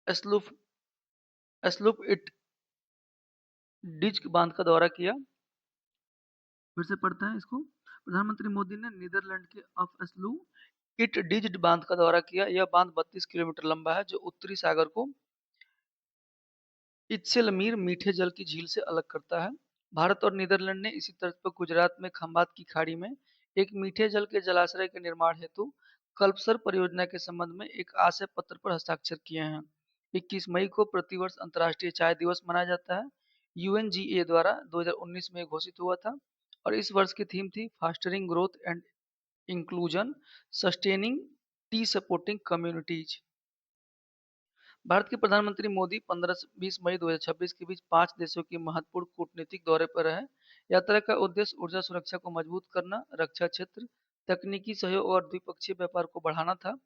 एस्लूफ एस्लूप इट डिज बांध का दौरा किया। फिर से पढ़ते हैं इसको। प्रधानमंत्री मोदी ने नीदरलैंड के अफ एस्लू इट डिज बांध का दौरा किया। यह बांध 32 किलोमीटर लंबा है जो उत्तरी सागर को इत्सेलमीर मीठे जल की झील से अलग करता है। भारत और नीदरलैंड ने इसी तर्ज पर गुजरात में खंबात की खाड़ी में एक मीठे जल के जलाशय के निर्माण हेतु कल्पसर परियोजना के संबंध में एक आशय पत्र पर हस्ताक्षर किए हैं। 21 मई को प्रतिवर्ष अंतर्राष्ट्रीय चाय दिवस मनाया जाता है। यूएनजीए द्वारा 2019 में घोषित हुआ था और इस वर्ष की थीम थी fostering growth and inclusion, sustaining the supporting communities. Bharat के प्रधानमंत्री मोदी 15 से 20 मई 2026 के बीच 5 देशों की महत्वपूर्ण कूटनीतिक दौरे पर रहे। यात्रा का उद्देश्य ऊर्जा सुरक्षा को मजबूत करना, रक्षा क्षेत्र, तकनीकी सहयोग और द्विपक्षीय व्यापार को बढ़ाना था।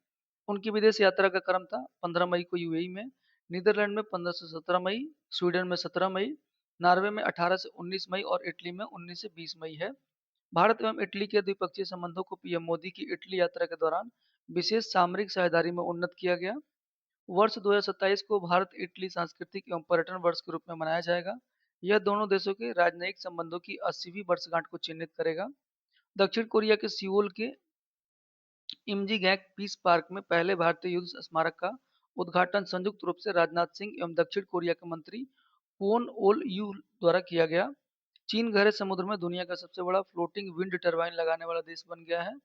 उनकी विदेश यात्रा का क्रम था 15 मई को यूएई में, नीदरलैंड में 15 से 17 मई, स्वीडन में 17 मई, नॉर्वे में 18 से 19 मई और इटली में 19 से 20 मई है। भारत एवं इटली के द्विपक्षीय संबंधों को पीएम मोदी की इटली यात्रा के दौरान विशेष सामरिक साझेदारी में उन्नत किया गया। वर्ष 2027 को भारत इटली सांस्कृतिक एवं पर्यटन वर्ष के रूप में मनाया जाएगा। यह दोनों देशों के राजनयिक संबंधों की 80वीं वर्षगांठ को चिन्हित करेगा। दक्षिण कोरिया के सियोल के इम्जी-गैक पीस पार्क में पहले भारतीय युद्ध स्मारक का उद्घाटन संयुक्त रूप से राजनाथ सिंह एवं दक्षिण कोरिया के मंत्री क्वोन ओल यू द्वारा किया गया। चीन गहरे समुद्र में दुनिया का सबसे बड़ा फ्लोटिंग विंड टरबाइन लगाने वाला देश बन गया है।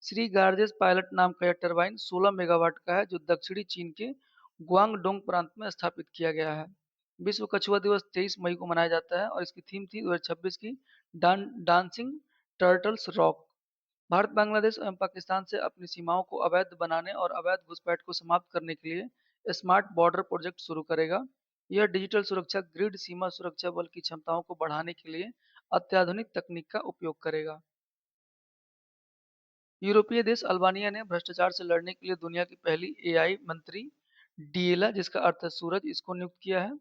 श्री गार्जेस पायलट नाम का यह टरबाइन 16 मेगावाट का है जो दक्षिणी चीन के ग्वांगडोंग प्रांत में स्थापित किया गया है। विश्व कछुआ दिवस 23 मई को मनाया जाता है और इसकी थीम थी 2026 की dancing turtles rock. Bharat Bangladesh एवं पाकिस्तान से अपनी सीमाओं को अवैध बनाने और अवैध घुसपैठ को समाप्त करने के लिए स्मार्ट बॉर्डर प्रोजेक्ट शुरू करेगा। यह डिजिटल सुरक्षा ग्रिड सीमा सुरक्षा बल की क्षमताओं को बढ़ाने के लिए अत्याधुनिक तकनीक का उपयोग करेगा। यूरोपीय देश अल्बानिया ने भ्रष्टाचार से लड़ने के लिए दुनिया की पहली एआई मंत्री डिएला, जिसका अर्थ है सूरज, इसको नियुक्त किया है।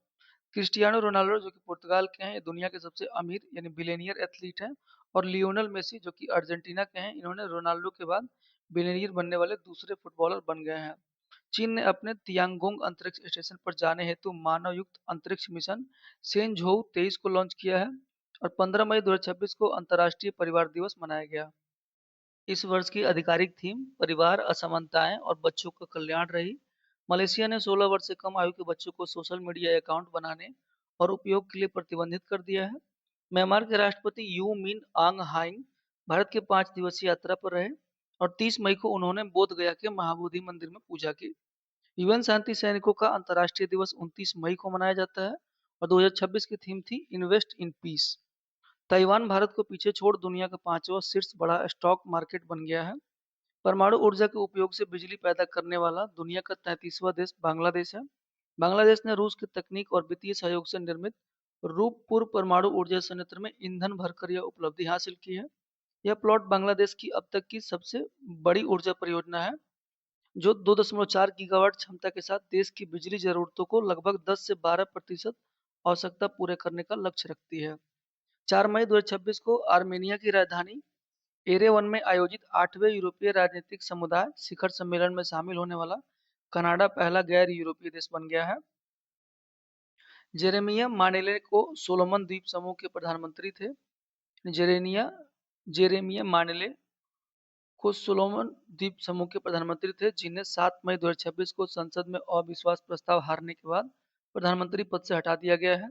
क्रिस्टियानो रोनाल्डो जो कि पुर्तगाल के हैं, ये दुनिया के सबसे अमीर यानी बिलियनियर एथलीट हैं। और लियोनल मेसी जो कि अर्जेंटीना के हैं, इन्होंने रोनाल्डो के बाद बिलियनियर बनने वाले दूसरे फुटबॉलर बन गए हैं। चीन ने अपने तियांगोंग अंतरिक्ष स्टेशन पर जाने हेतु मानव युक्त अंतरिक्ष मिशन सेंझोउ 23 को लॉन्च किया है और 15 मई 2026 को अंतर्राष्ट्रीय परिवार दिवस मनाया गया। इस वर्ष की आधिकारिक थीम परिवार, असमानताएं और बच्चों का कल्याण रही। मलेशिया ने 16 वर्ष से कम आयु के बच्चों को सोशल मीडिया अकाउंट बनाने और उपयोग के लिए प्रतिबंधित कर दिया है। म्यांमार के राष्ट्रपति यू मिन आंग हाइंग भारत के 5 दिवसीय यात्रा पर रहे और 30 मई को उन्होंने बोध गया के महाबोधि मंदिर में पूजा की। यूएन शांति सैनिकों का अंतर्राष्ट्रीय दिवस 29 मई को मनाया जाता है और 2026 की थीम थी invest in peace. Taiwan Bharat को पीछे छोड़ दुनिया का 5वां शीर्ष बड़ा स्टॉक मार्केट बन गया है। परमाणु ऊर्जा के उपयोग से बिजली पैदा करने वाला दुनिया का 33वां देश बांग्लादेश है। बांग्लादेश ने रूस की तकनीक और वित्तीय सहयोग से निर्मित रूपपुर परमाणु ऊर्जा संयंत्र में ईंधन भरकर यह उपलब्धि हासिल की है। यह प्लॉट बांग्लादेश की अब तक की सबसे बड़ी ऊर्जा परियोजना है, जो 2.4 गीगावाट क्षमता के साथ देश की बिजली जरूरतों को लगभग 10 से 12% आवश्यकता पूरे करने का लक्ष्य रखती है। 4 मई 2026 को आर्मेनिया की राजधानी एरेवन में आयोजित 8वें यूरोपीय राजनीतिक समुदाय शिखर सम्मेलन में शामिल होने वाला कनाडा पहला गैर यूरोपीय देश बन गया है। जेरेमिया मानेले को सोलोमन द्वीप समूह के प्रधानमंत्री थे। जेरेनिया जेरेमिया मानेले को सोलोमन द्वीप समूह के प्रधानमंत्री थे, जिन्हें 7 मई 2026 को संसद में अविश्वास प्रस्ताव हारने के बाद प्रधानमंत्री पद से हटा दिया गया है।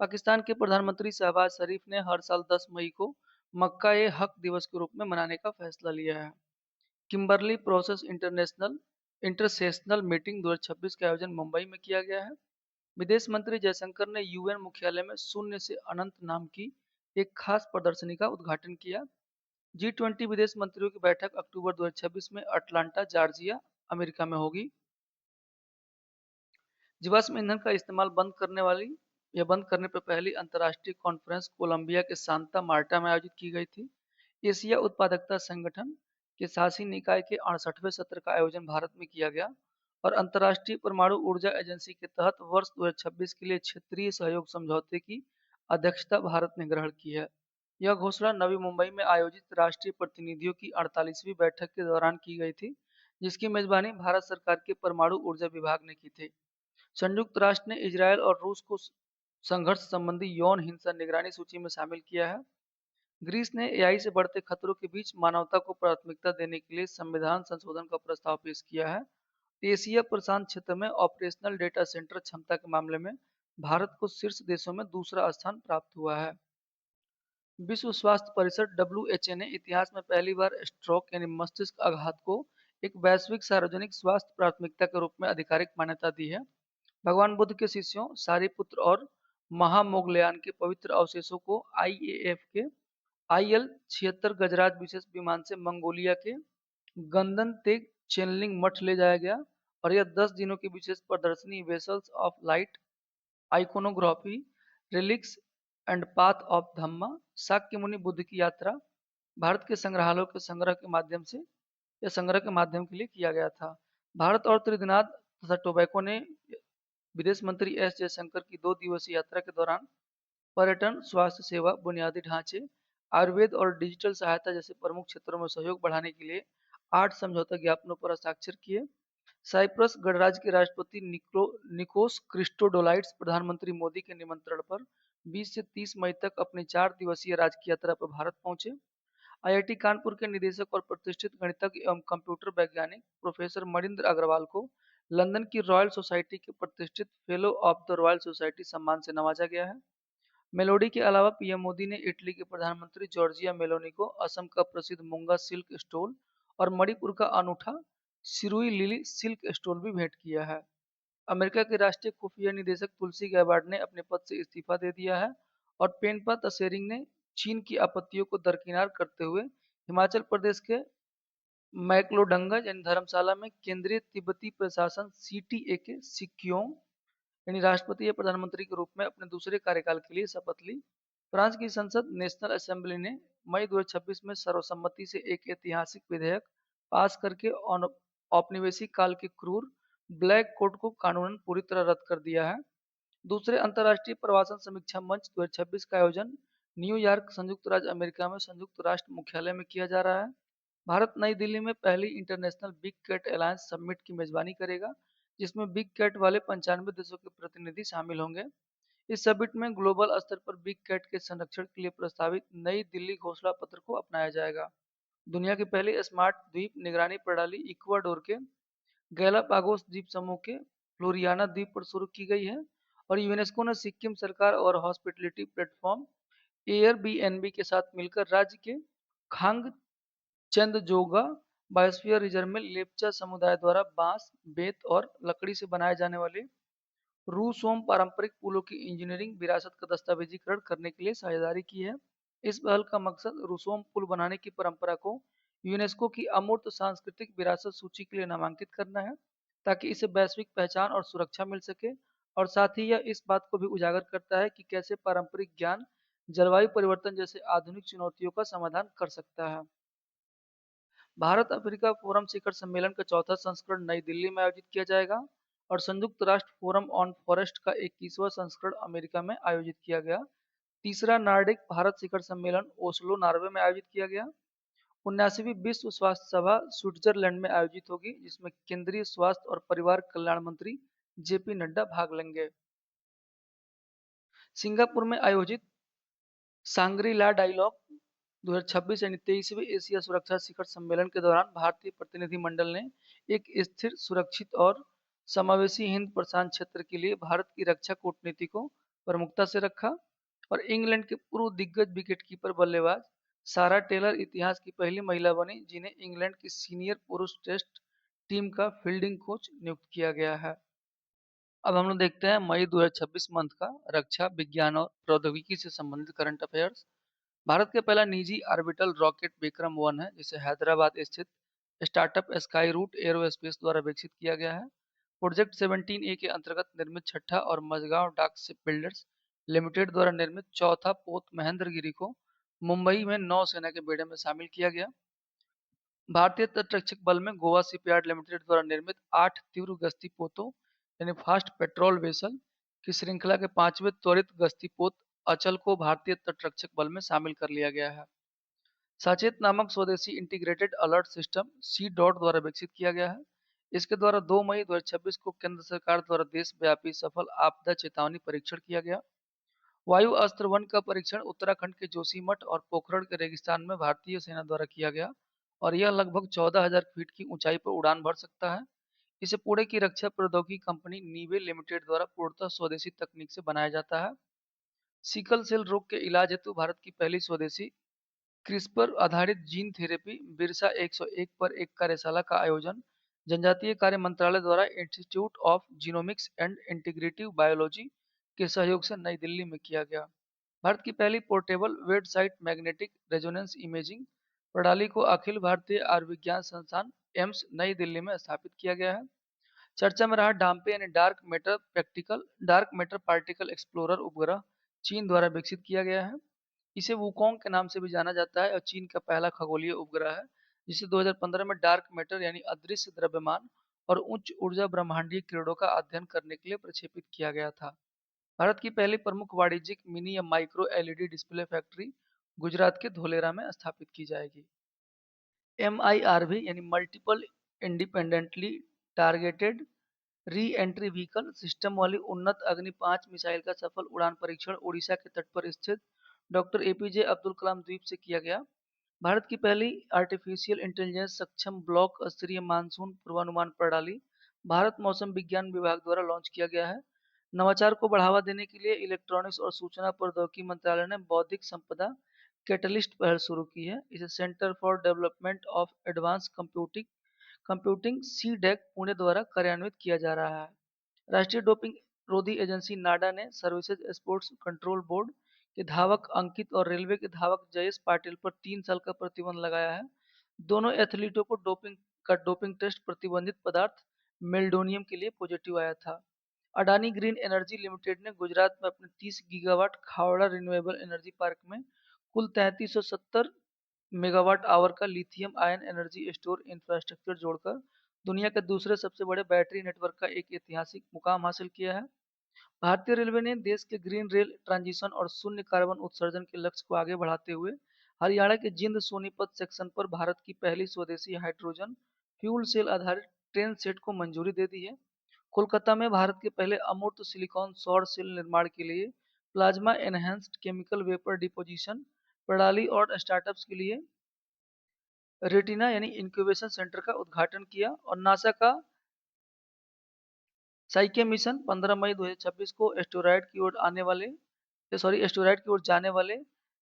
पाकिस्तान के प्रधानमंत्री शहबाज शरीफ ने हर साल 10 मई को मक्का ए हक दिवस के रूप में मनाने का फैसला लिया है। किम्बरली प्रोसेस इंटरनेशनल इंटरसेशनल मीटिंग 2026 का आयोजन मुंबई में किया गया है। विदेश मंत्री जयशंकर ने यूएन मुख्यालय में शून्य से अनंत नाम की एक खास प्रदर्शनी का उद्घाटन किया। G20 विदेश मंत्रियों की बैठक अक्टूबर 2026 में अटलांटा जॉर्जिया अमेरिका में होगी। जीवाश्म ईंधन का इस्तेमाल बंद करने पर पहली अंतर्राष्ट्रीय कॉन्फ्रेंस कोलंबिया के सांता मार्टा में आयोजित की गई थी। एशिया उत्पादकता संगठन के शासी निकाय के 68वें सत्र का आयोजन भारत में किया गया और अंतर्राष्ट्रीय परमाणु ऊर्जा एजेंसी के तहत वर्ष 2026 के लिए क्षेत्रीय सहयोग समझौते की अध्यक्षता भारत ने ग्रहण की है। यह घोषणा नवी मुंबई में आयोजित राष्ट्रीय प्रतिनिधियों की 48वीं बैठक के दौरान की गई थी, जिसकी मेजबानी भारत सरकार के परमाणु ऊर्जा विभाग ने की थी। संयुक्त राष्ट्र ने इजरायल और रूस को संघर्ष संबंधी यौन हिंसा निगरानी सूची में शामिल किया है। ग्रीस ने एआई से बढ़ते खतरों के बीच मानवता को प्राथमिकता देने के लिए संविधान संशोधन का प्रस्ताव पेश किया है। एशिया प्रशांत क्षेत्र में ऑपरेशनल डेटा सेंटर क्षमता के मामले में भारत को शीर्ष देशों में दूसरा स्थान प्राप्त हुआ है। विश्व स्वास्थ्य परिषद (WHO) ने इतिहास में पहली बार स्ट्रोक यानी मस्तिष्क आघात को एक वैश्विक सार्वजनिक स्वास्थ्य प्राथमिकता के रूप में आधिकारिक मान्यता दी है। भगवान बुद्ध के शिष्यों सारिपुत्र और महामोगलयान के पवित्र अवशेषों को आईएएफ के IL-76 गजराज विशेष विमान से मंगोलिया के गंदन तेग चेनलिंग मठ ले जाया गया और यह 10 दिनों की विशेष प्रदर्शनी vessels of light, iconography, relics and path of Dhamma, Shakya Muni Buddha की यात्रा, भारत के संग्रहालयों के संग्रह के माध्यम के लिए किया गया था। भारत और त्रिनिदाद तथा टोबैको ने विदेश मंत्री एस जयशंकर की 2 दिवसीय यात्रा के दौरान पर्यटन, स्वास्थ्य सेवा, बुनियादी ढांचे, आयुर्वेद और डिजिटल सहायता जैसे प्रमुख क्षेत्रों में सहयोग बढ़ाने के लिए 8 समझौता ज्ञापनों पर हस्ताक्षर किए। साइप्रस गणराज्य के राष्ट्रपति निकोस क्रिस्टोडोलाइड्स प्रधानमंत्री मोदी के निमंत्रण पर 20 से 30 मई तक अपनी 4 दिवसीय राजकीय यात्रा पर भारत पहुंचे। आईआईटी कानपुर के निदेशक और प्रतिष्ठित गणितज्ञ एवं कंप्यूटर वैज्ञानिक प्रोफेसर मणिंद्र अग्रवाल को लंदन की रॉयल सोसाइटी के प्रतिष्ठित fellow of the royal society सम्मान से नवाजा गया है। मेलोडी के अलावा पीएम मोदी ने इटली के प्रधानमंत्री जॉर्जिया मेलोनी को असम का प्रसिद्ध मूंगा सिल्क स्टोल और मणिपुर का अनूठा सिरुई लिली सिल्क स्टोल भी भेंट किया है। अमेरिका के राष्ट्रीय खुफिया निदेशक तुलसी गैबार्ड ने अपने पद से इस्तीफा दे दिया है और पेनपा तसेरिंग ने चीन की आपत्तियों को दरकिनार करते हुए हिमाचल प्रदेश के मैक्लोडगंज यानी धर्मशाला में केंद्रीय तिब्बती प्रशासन सीटीए के सिक्योंग यानी राष्ट्रपति या प्रधानमंत्री के रूप में अपने दूसरे कार्यकाल के लिए शपथ ली। फ्रांस की संसद नेशनल असेंबली ने मई 2026 में सर्वसम्मति से एक ऐतिहासिक विधेयक पास करके औपनिवेशिक काल के क्रूर ब्लैक कोड को कानूनन पूरी तरह रद्द कर दिया है। दूसरे अंतर्राष्ट्रीय प्रवासन समीक्षा मंच 2026 का आयोजन न्यूयॉर्क, संयुक्त राज्य अमेरिका में संयुक्त राष्ट्र मुख्यालय में किया जा रहा है। भारत नई दिल्ली में पहली international big cat alliance summit की मेजबानी करेगा, जिसमें बिग कैट वाले 95 देशों के प्रतिनिधि शामिल होंगे। इस समिट में ग्लोबल स्तर पर बिग कैट के संरक्षण के लिए प्रस्तावित नई दिल्ली घोषणा पत्र को अपनाया जाएगा। दुनिया की पहली स्मार्ट द्वीप निगरानी प्रणाली इक्वाडोर के गैलापागोस द्वीप समूह के फ्लोरियाना द्वीप पर शुरू की गई है और यूनेस्को ने सिक्किम सरकार और हॉस्पिटलिटी प्लेटफॉर्म एयरबीएनबी के साथ मिलकर राज्य के खांग चंदजोगा बायोस्फीयर रिजर्व में लेप्चा समुदाय द्वारा बांस, बेत और लकड़ी से बनाए जाने वाले रूसोम पारंपरिक पुलों की इंजीनियरिंग विरासत का दस्तावेजीकरण करने के लिए साझेदारी की है। इस पहल का मकसद रूसोम पुल बनाने की परंपरा को यूनेस्को की अमूर्त सांस्कृतिक विरासत सूची के लिए नामांकित करना है, ताकि इसे वैश्विक पहचान और सुरक्षा मिल सके। और साथ ही यह इस बात को भी उजागर करता है कि कैसे पारंपरिक ज्ञान जलवायु परिवर्तन जैसे आधुनिक चुनौतियों का समाधान कर सकता है। भारत अफ्रीका फोरम शिखर सम्मेलन का चौथा संस्करण नई दिल्ली में आयोजित किया जाएगा और संयुक्त राष्ट्र फोरम ऑन फॉरेस्ट का 21वां संस्करण अमेरिका में आयोजित किया गया। तीसरा नार्डिक भारत शिखर सम्मेलन ओस्लो नॉर्वे में आयोजित किया गया। 79वीं विश्व स्वास्थ्य सभा स्विट्जरलैंड में आयोजित होगी, जिसमें केंद्रीय स्वास्थ्य और परिवार कल्याण मंत्री जेपी नड्डा भाग लेंगे। सिंगापुर में आयोजित सांग्री ला डायलॉग 2026 यानी 23वें एशिया सुरक्षा शिखर सम्मेलन के दौरान भारतीय प्रतिनिधिमंडल ने एक स्थिर, सुरक्षित और समावेशी हिंद प्रशांत क्षेत्र के लिए भारत की रक्षा कूटनीति को प्रमुखता से रखा और इंग्लैंड के पूर्व दिग्गज विकेटकीपर बल्लेबाज सारा टेलर इतिहास की पहली महिला बनी जिन्हें इंग्लैंड की सीनियर पुरुष टेस्ट टीम का फील्डिंग कोच नियुक्त किया गया है। अब हम लोग देखते हैं मई 2026 मंथ का रक्षा विज्ञान और प्रौद्योगिकी से संबंधित करंट अफेयर्स। भारत का पहला निजी ऑर्बिटल रॉकेट विक्रम-1 है, जिसे हैदराबाद स्थित स्टार्टअप स्काई रूट एरोस्पेस द्वारा विकसित किया गया है। प्रोजेक्ट 17A के अंतर्गत निर्मित छठा और मझगांव डाक शिप बिल्डर्स लिमिटेड द्वारा निर्मित चौथा पोत महेंद्रगिरी को मुंबई में नौसेना के बेड़े में शामिल किया गया। भारतीय तटरक्षक बल में गोवा शिपयार्ड लिमिटेड द्वारा निर्मित 8 तीव्र गश्ती पोतों यानी फास्ट पेट्रोल वेसल की श्रृंखला के पांचवें त्वरित गश्ती पोत अचल को भारतीय तटरक्षक बल में शामिल कर लिया गया है। साचेत नामक स्वदेशी integrated alert system C dot द्वारा विकसित किया गया है। इसके द्वारा 2 मई 2026 को केंद्र सरकार द्वारा देशव्यापी सफल आपदा चेतावनी परीक्षण किया गया। वायु अस्त्र 1 का परीक्षण उत्तराखंड के जोशीमठ और पोखरण के रेगिस्तान में भारतीय सेना द्वारा किया गया और यह लगभग 14,000 फीट की ऊंचाई पर उड़ान भर सकता है। इसे पुणे की रक्षा प्रौद्योगिकी कंपनी नीवे लिमिटेड द्वारा पूर्णतः स्वदेशी तकनीक से बनाया जाता है। सिकल सेल रोग के इलाज हेतु भारत की पहली स्वदेशी क्रिस्पर आधारित जीन थेरेपी बिरसा 101 पर एक कार्यशाला का आयोजन जनजातीय कार्य मंत्रालय द्वारा institute of genomics and integrative biology के सहयोग से नई दिल्ली में किया गया। भारत की पहली पोर्टेबल वेड साइट मैग्नेटिक रेजोनेंस इमेजिंग प्रणाली को अखिल भारतीय आयुर्विज्ञान संस्थान एम्स नई दिल्ली में स्थापित किया गया है। चर्चा में रहा डाम्पे यानी डार्क मैटर पार्टिकल एक्सप्लोरर उपग्रह चीन द्वारा विकसित किया गया है। इसे वुकोंग के नाम से भी जाना जाता है और चीन का पहला खगोलीय उपग्रह है, जिसे 2015 में डार्क मैटर यानी अदृश्य द्रव्यमान और उच्च ऊर्जा ब्रह्मांडीय किरणों का अध्ययन करने के लिए प्रक्षेपित किया गया था। भारत की पहली प्रमुख वाणिज्यिक मिनी या micro LED display factory Gujarat के धोलेरा में स्थापित की जाएगी। MIRV यानी multiple independently targeted re entry vehicle system वाली उन्नत अग्नि 5 मिसाइल का सफल उड़ान परीक्षण ओडिशा के तट पर स्थित डॉक्टर एपीजे अब्दुल कलाम द्वीप से किया गया। भारत की पहली आर्टिफिशियल इंटेलिजेंस सक्षम ब्लॉक स्तरीय मानसून पूर्वानुमान प्रणाली भारत मौसम विज्ञान विभाग द्वारा लॉन्च किया गया है। नवाचार को बढ़ावा देने के लिए इलेक्ट्रॉनिक्स और सूचना प्रौद्योगिकी मंत्रालय ने बौद्धिक संपदा कैटलिस्ट पहल शुरू की है। इसे centre for development of advance computing computing CDAC Pune द्वारा कार्यान्वित किया जा रहा है। राष्ट्रीय डोपिंग रोधी एजेंसी नाडा ने सर्विसेज स्पोर्ट्स कंट्रोल बोर्ड के धावक अंकित और रेलवे के धावक जयेश पाटिल पर 3 साल का प्रतिबंध लगाया है। दोनों एथलीटों को डोपिंग टेस्ट प्रतिबंधित पदार्थ मेल्डोनियम के लिए पॉजिटिव आया था। अडानी ग्रीन एनर्जी लिमिटेड ने गुजरात में अपने 30 gigawatt Khavda renewable energy park में कुल 3370 मेगावाट आवर का lithium ion energy store infrastructure जोड़कर दुनिया के दूसरे सबसे बड़े बैटरी नेटवर्क का एक ऐतिहासिक मुकाम हासिल किया है। भारतीय रेलवे ने देश के ग्रीन रेल ट्रांजिशन और शून्य कार्बन उत्सर्जन के लक्ष्य को आगे बढ़ाते हुए हरियाणा के जिंद सोनीपत सेक्शन पर भारत की पहली स्वदेशी हाइड्रोजन फ्यूल सेल आधारित ट्रेन सेट को मंजूरी दे दी है। कोलकाता में भारत के पहले अमूर्त सिलिकॉन सौर सेल निर्माण के लिए plasma enhanced chemical vapour deposition प्रणाली और स्टार्टअप्स के लिए रेटिना यानी इंक्यूबेशन सेंटर का उद्घाटन किया और नासा का साइके मिशन 15 मई 2026 को एस्टेरॉयड की ओर जाने वाले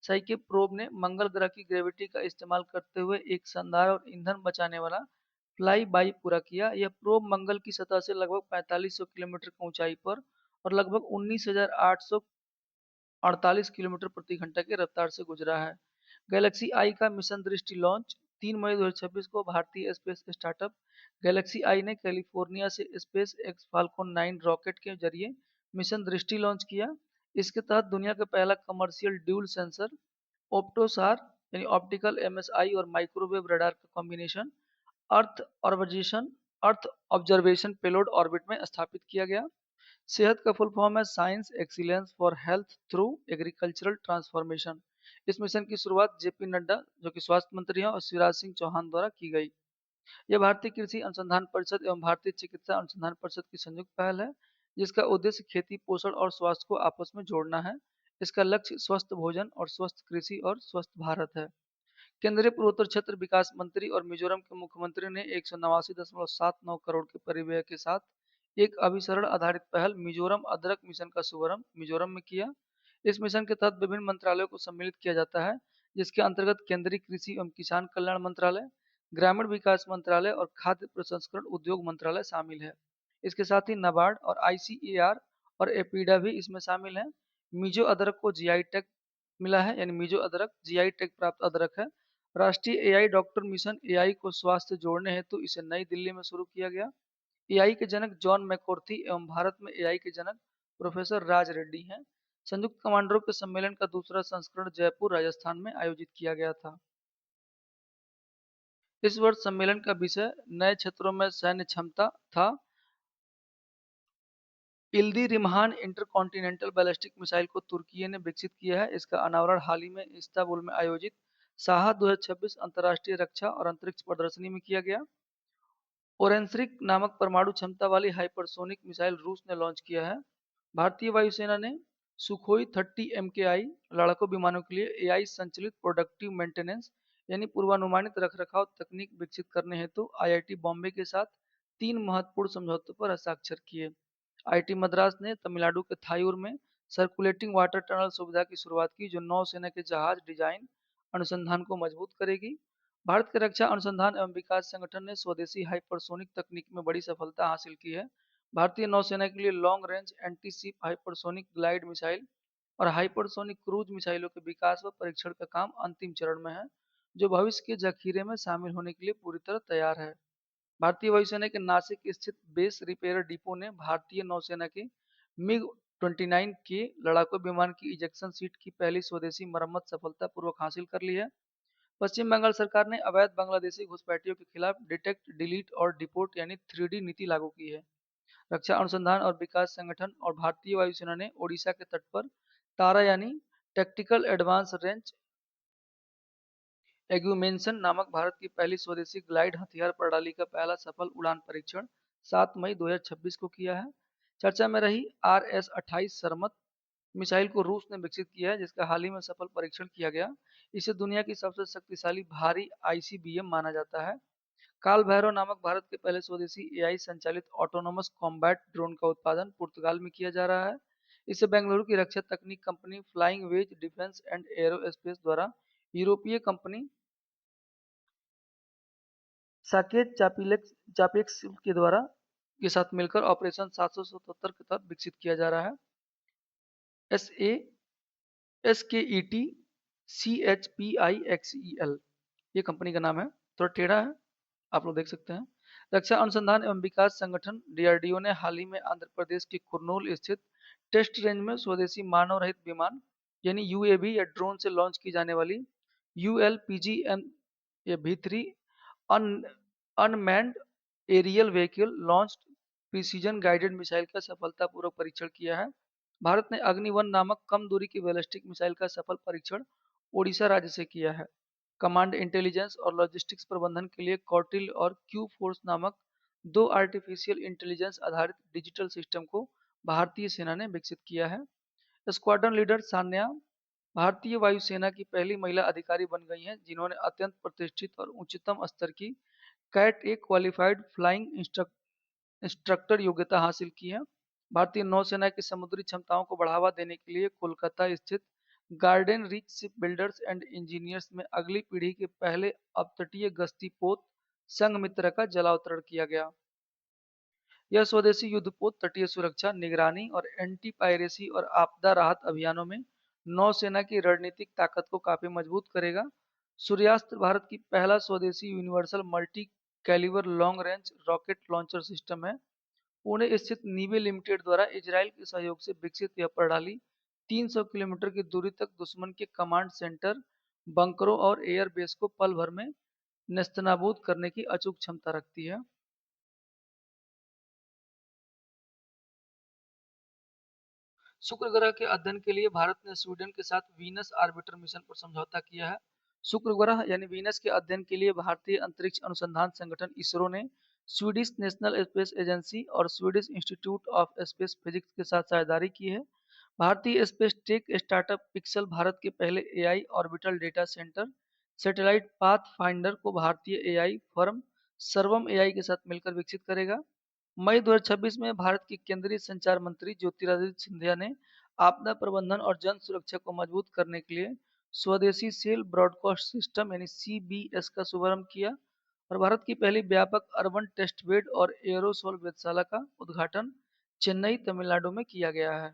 साइके प्रोब ने मंगल ग्रह की ग्रेविटी का इस्तेमाल करते हुए एक शानदार और ईंधन बचाने वाला फ्लाई बाई पूरा किया। यह प्रोब मंगल की सतह से लगभग 4500 किलोमीटर की ऊंचाई पर और लगभग 19,848 किलोमीटर प्रति घंटा की रफ्तार से गुजरा है। गैलेक्सी आई का मिशन दृष्टि लॉन्च 3 मई 2026 को भारतीय स्पेस स्टार्टअप गैलेक्सी आई ने कैलिफोर्निया से स्पेस एक्स फाल्कन 9 रॉकेट के जरिए मिशन दृष्टि लॉन्च किया। इसके तहत दुनिया का पहला कमर्शियल ड्यूल सेंसर ऑप्टोसार यानी ऑप्टिकल एमएसआई और माइक्रोवेव रडार का कॉम्बिनेशन अर्थ ऑर्बिटेशन अर्थ ऑब्जर्वेशन पेलोड ऑर्बिट में स्थापित किया गया। सेहत का फुल फॉर्म है science excellence for health through agricultural transformation. इस मिशन की शुरुआत जेपी नड्डा जो कि स्वास्थ्य मंत्री हैं और शिवराज सिंह चौहान द्वारा की गई। यह भारतीय कृषि अनुसंधान परिषद एवं भारतीय चिकित्सा अनुसंधान परिषद की संयुक्त पहल है, जिसका उद्देश्य खेती, पोषण और स्वास्थ्य को आपस में जोड़ना है। इसका लक्ष्य स्वस्थ भोजन और स्वस्थ कृषि और स्वस्थ भारत है। केंद्रीय पूर्वोत्तर क्षेत्र विकास मंत्री और मिजोरम के मुख्यमंत्री ने 189.79 करोड़ के परिव्यय के साथ एक अभिसरण आधारित पहल मिजोरम अदरक मिशन का शुभारंभ मिजोरम में किया। इस मिशन के तहत विभिन्न मंत्रालयों को सम्मिलित किया जाता है, जिसके अंतर्गत केंद्रीय कृषि एवं किसान कल्याण मंत्रालय, ग्रामीण विकास मंत्रालय और खाद्य प्रसंस्करण उद्योग मंत्रालय शामिल है। इसके साथ ही नाबार्ड और आईसीएआर और एपीडा भी इसमें शामिल है। मिजो अदरक को जीआई टैग मिला है, यानी मिजो अदरक जीआई टैग प्राप्त अदरक है। राष्ट्रीय एआई डॉक्टर मिशन एआई को स्वास्थ्य जोड़ने हेतु इसे नई दिल्ली में शुरू किया गया। एआई के जनक जॉन मैककार्थी एवं भारत में एआई के जनक प्रोफेसर राज रेड्डी हैं। संयुक्त कमांडरों के सम्मेलन का दूसरा संस्करण जयपुर राजस्थान में आयोजित किया गया था। इस वर्ष सम्मेलन का विषय नए क्षेत्रों में सैन्य क्षमता था। इल्दी रिमहान इंटरकॉन्टिनेंटल बैलिस्टिक मिसाइल को तुर्की ने विकसित किया है। इसका अनावरण हाल ही में इस्तांबुल में आयोजित साहा 2026 अंतर्राष्ट्रीय रक्षा और अंतरिक्ष प्रदर्शनी में किया गया। ओरेंसरिक नामक परमाणु क्षमता वाली हाइपरसोनिक मिसाइल रूस ने लॉन्च किया है। भारतीय वायुसेना ने सुखोई 30 MKI लड़ाकू विमानों के लिए एआई संचालित प्रोडक्टिव मेंटेनेंस यानी पूर्वानुमानित रखरखाव तकनीक विकसित करने हेतु आईआईटी बॉम्बे के साथ 3 महत्वपूर्ण समझौतों पर हस्ताक्षर किए। आईआईटी मद्रास ने तमिलनाडु के थायूर में सर्कुलेटिंग वाटर टनल सुविधा की शुरुआत की, जो नौसेना के जहाज डिजाइन अनुसंधान को मजबूत करेगी। भारत के रक्षा अनुसंधान एवं विकास संगठन ने स्वदेशी हाइपरसोनिक तकनीक में बड़ी सफलता हासिल की है। भारतीय नौसेना के लिए long range anti ship hypersonic glide missile और हाइपरसोनिक क्रूज मिसाइलों के विकास व परीक्षण का काम अंतिम चरण में है, जो भविष्य के जखीरे में शामिल होने के लिए पूरी तरह तैयार है। भारतीय वायुसेना के नासिक स्थित बेस रिपेयर डिपो ने भारतीय नौसेना के मिग 29 के लड़ाकू विमान की इजेक्शन सीट की पहली स्वदेशी मरम्मत सफलतापूर्वक हासिल कर ली है। पश्चिम बंगाल सरकार ने अवैध बांग्लादेशी घुसपैठियों के खिलाफ डिटेक्ट, डिलीट और डिपोर्ट यानी 3D नीति लागू की है। रक्षा अनुसंधान और विकास संगठन और भारतीय वायुसेना ने ओडिशा के तट पर तारा यानी टैक्टिकल एडवांस रेंज एग्यूमेंशन नामक भारत की पहली स्वदेशी ग्लाइड हथियार प्रणाली का पहला सफल उड़ान परीक्षण 7 मई 2026 को किया है। चर्चा में रही RS-28 सरमत मिसाइल को रूस ने विकसित किया है, जिसका हाल ही में सफल परीक्षण किया गया। इसे दुनिया की सबसे शक्तिशाली भारी आईसीबीएम माना जाता है। काल भैरव नामक भारत के पहले स्वदेशी एआई संचालित ऑटोनोमस कॉम्बैट ड्रोन का उत्पादन पुर्तगाल में किया जा रहा है। इसे बेंगलुरु की रक्षा तकनीक कंपनी flying wedge defence and aerospace द्वारा यूरोपीय कंपनी साकेत चापेक्स के साथ मिलकर ऑपरेशन 777 के तहत विकसित किया जा रहा है। SASKET CHPIXEL ये कंपनी का नाम है, थोड़ा टेढ़ा है, आप लोग देख सकते हैं। रक्षा अनुसंधान एवं विकास संगठन डीआरडीओ ने हाल ही में आंध्र प्रदेश के कुर्नूल स्थित टेस्ट रेंज में स्वदेशी मानव रहित विमान यानी यूएवी या ड्रोन से लॉन्च की जाने वाली ULPGM या V3 unmanned aerial vehicle launched precision guided missile का सफलतापूर्वक परीक्षण किया है। भारत ने अग्नि-1 नामक कम दूरी की बैलिस्टिक मिसाइल का सफल परीक्षण ओडिशा राज्य से किया है। कमांड इंटेलिजेंस और लॉजिस्टिक्स प्रबंधन के लिए कौटिल्य और क्यू फोर्स नामक 2 आर्टिफिशियल इंटेलिजेंस आधारित डिजिटल सिस्टम को भारतीय सेना ने विकसित किया है। स्क्वाड्रन लीडर सान्या भारतीय वायुसेना की पहली महिला अधिकारी बन गई हैं, जिन्होंने अत्यंत प्रतिष्ठित और उच्चतम स्तर की कैट ए क्वालिफाइड फ्लाइंग इंस्ट्रक्टर योग्यता हासिल की है। भारतीय नौसेना की समुद्री क्षमताओं को बढ़ावा देने के लिए कोलकाता स्थित garden reach ship builders and engineers में अगली पीढ़ी के पहले अपतटीय गश्ती पोत संघमित्रा का जलावतरण किया गया। यह स्वदेशी युद्धपोत तटीय सुरक्षा, निगरानी और एंटी पायरेसी और आपदा राहत अभियानों में नौसेना की रणनीतिक ताकत को काफी मजबूत करेगा। सूर्यास्त्र भारत की पहला स्वदेशी universal multi calibre long range rocket launcher system है। पुणे स्थित नीवे लिमिटेड द्वारा इजराइल के सहयोग से विकसित यह प्रणाली 300 किलोमीटर की दूरी तक दुश्मन के कमांड सेंटर, बंकरों और एयर बेस को पल भर में नेस्तनाबूद करने की अचूक क्षमता रखती है। शुक्र ग्रह के अध्ययन के लिए भारत ने स्वीडन के साथ वीनस आर्बिटर मिशन पर समझौता किया है। शुक्र ग्रह यानी वीनस के अध्ययन के लिए भारतीय अंतरिक्ष अनुसंधान संगठन इसरो ने स्वीडिश नेशनल स्पेस एजेंसी और Swedish institute of space physics के साथ साझेदारी की है। भारतीय space tech startup pixel Bharat के पहले AI orbital data centre satellite path finder को भारतीय एआई फर्म सर्वम एआई के साथ मिलकर विकसित करेगा। मई 2026 में भारत की केंद्रीय संचार मंत्री ज्योतिरादित्य सिंधिया ने आपदा प्रबंधन और जन सुरक्षा को मजबूत करने के लिए स्वदेशी सेल ब्रॉडकास्ट सिस्टम यानी सीबीएस का शुभारंभ किया और भारत की पहली व्यापक अर्बन टेस्ट बेड और एयरोसोल वेधशाला का उद्घाटन चेन्नई तमिलनाडु में किया गया है।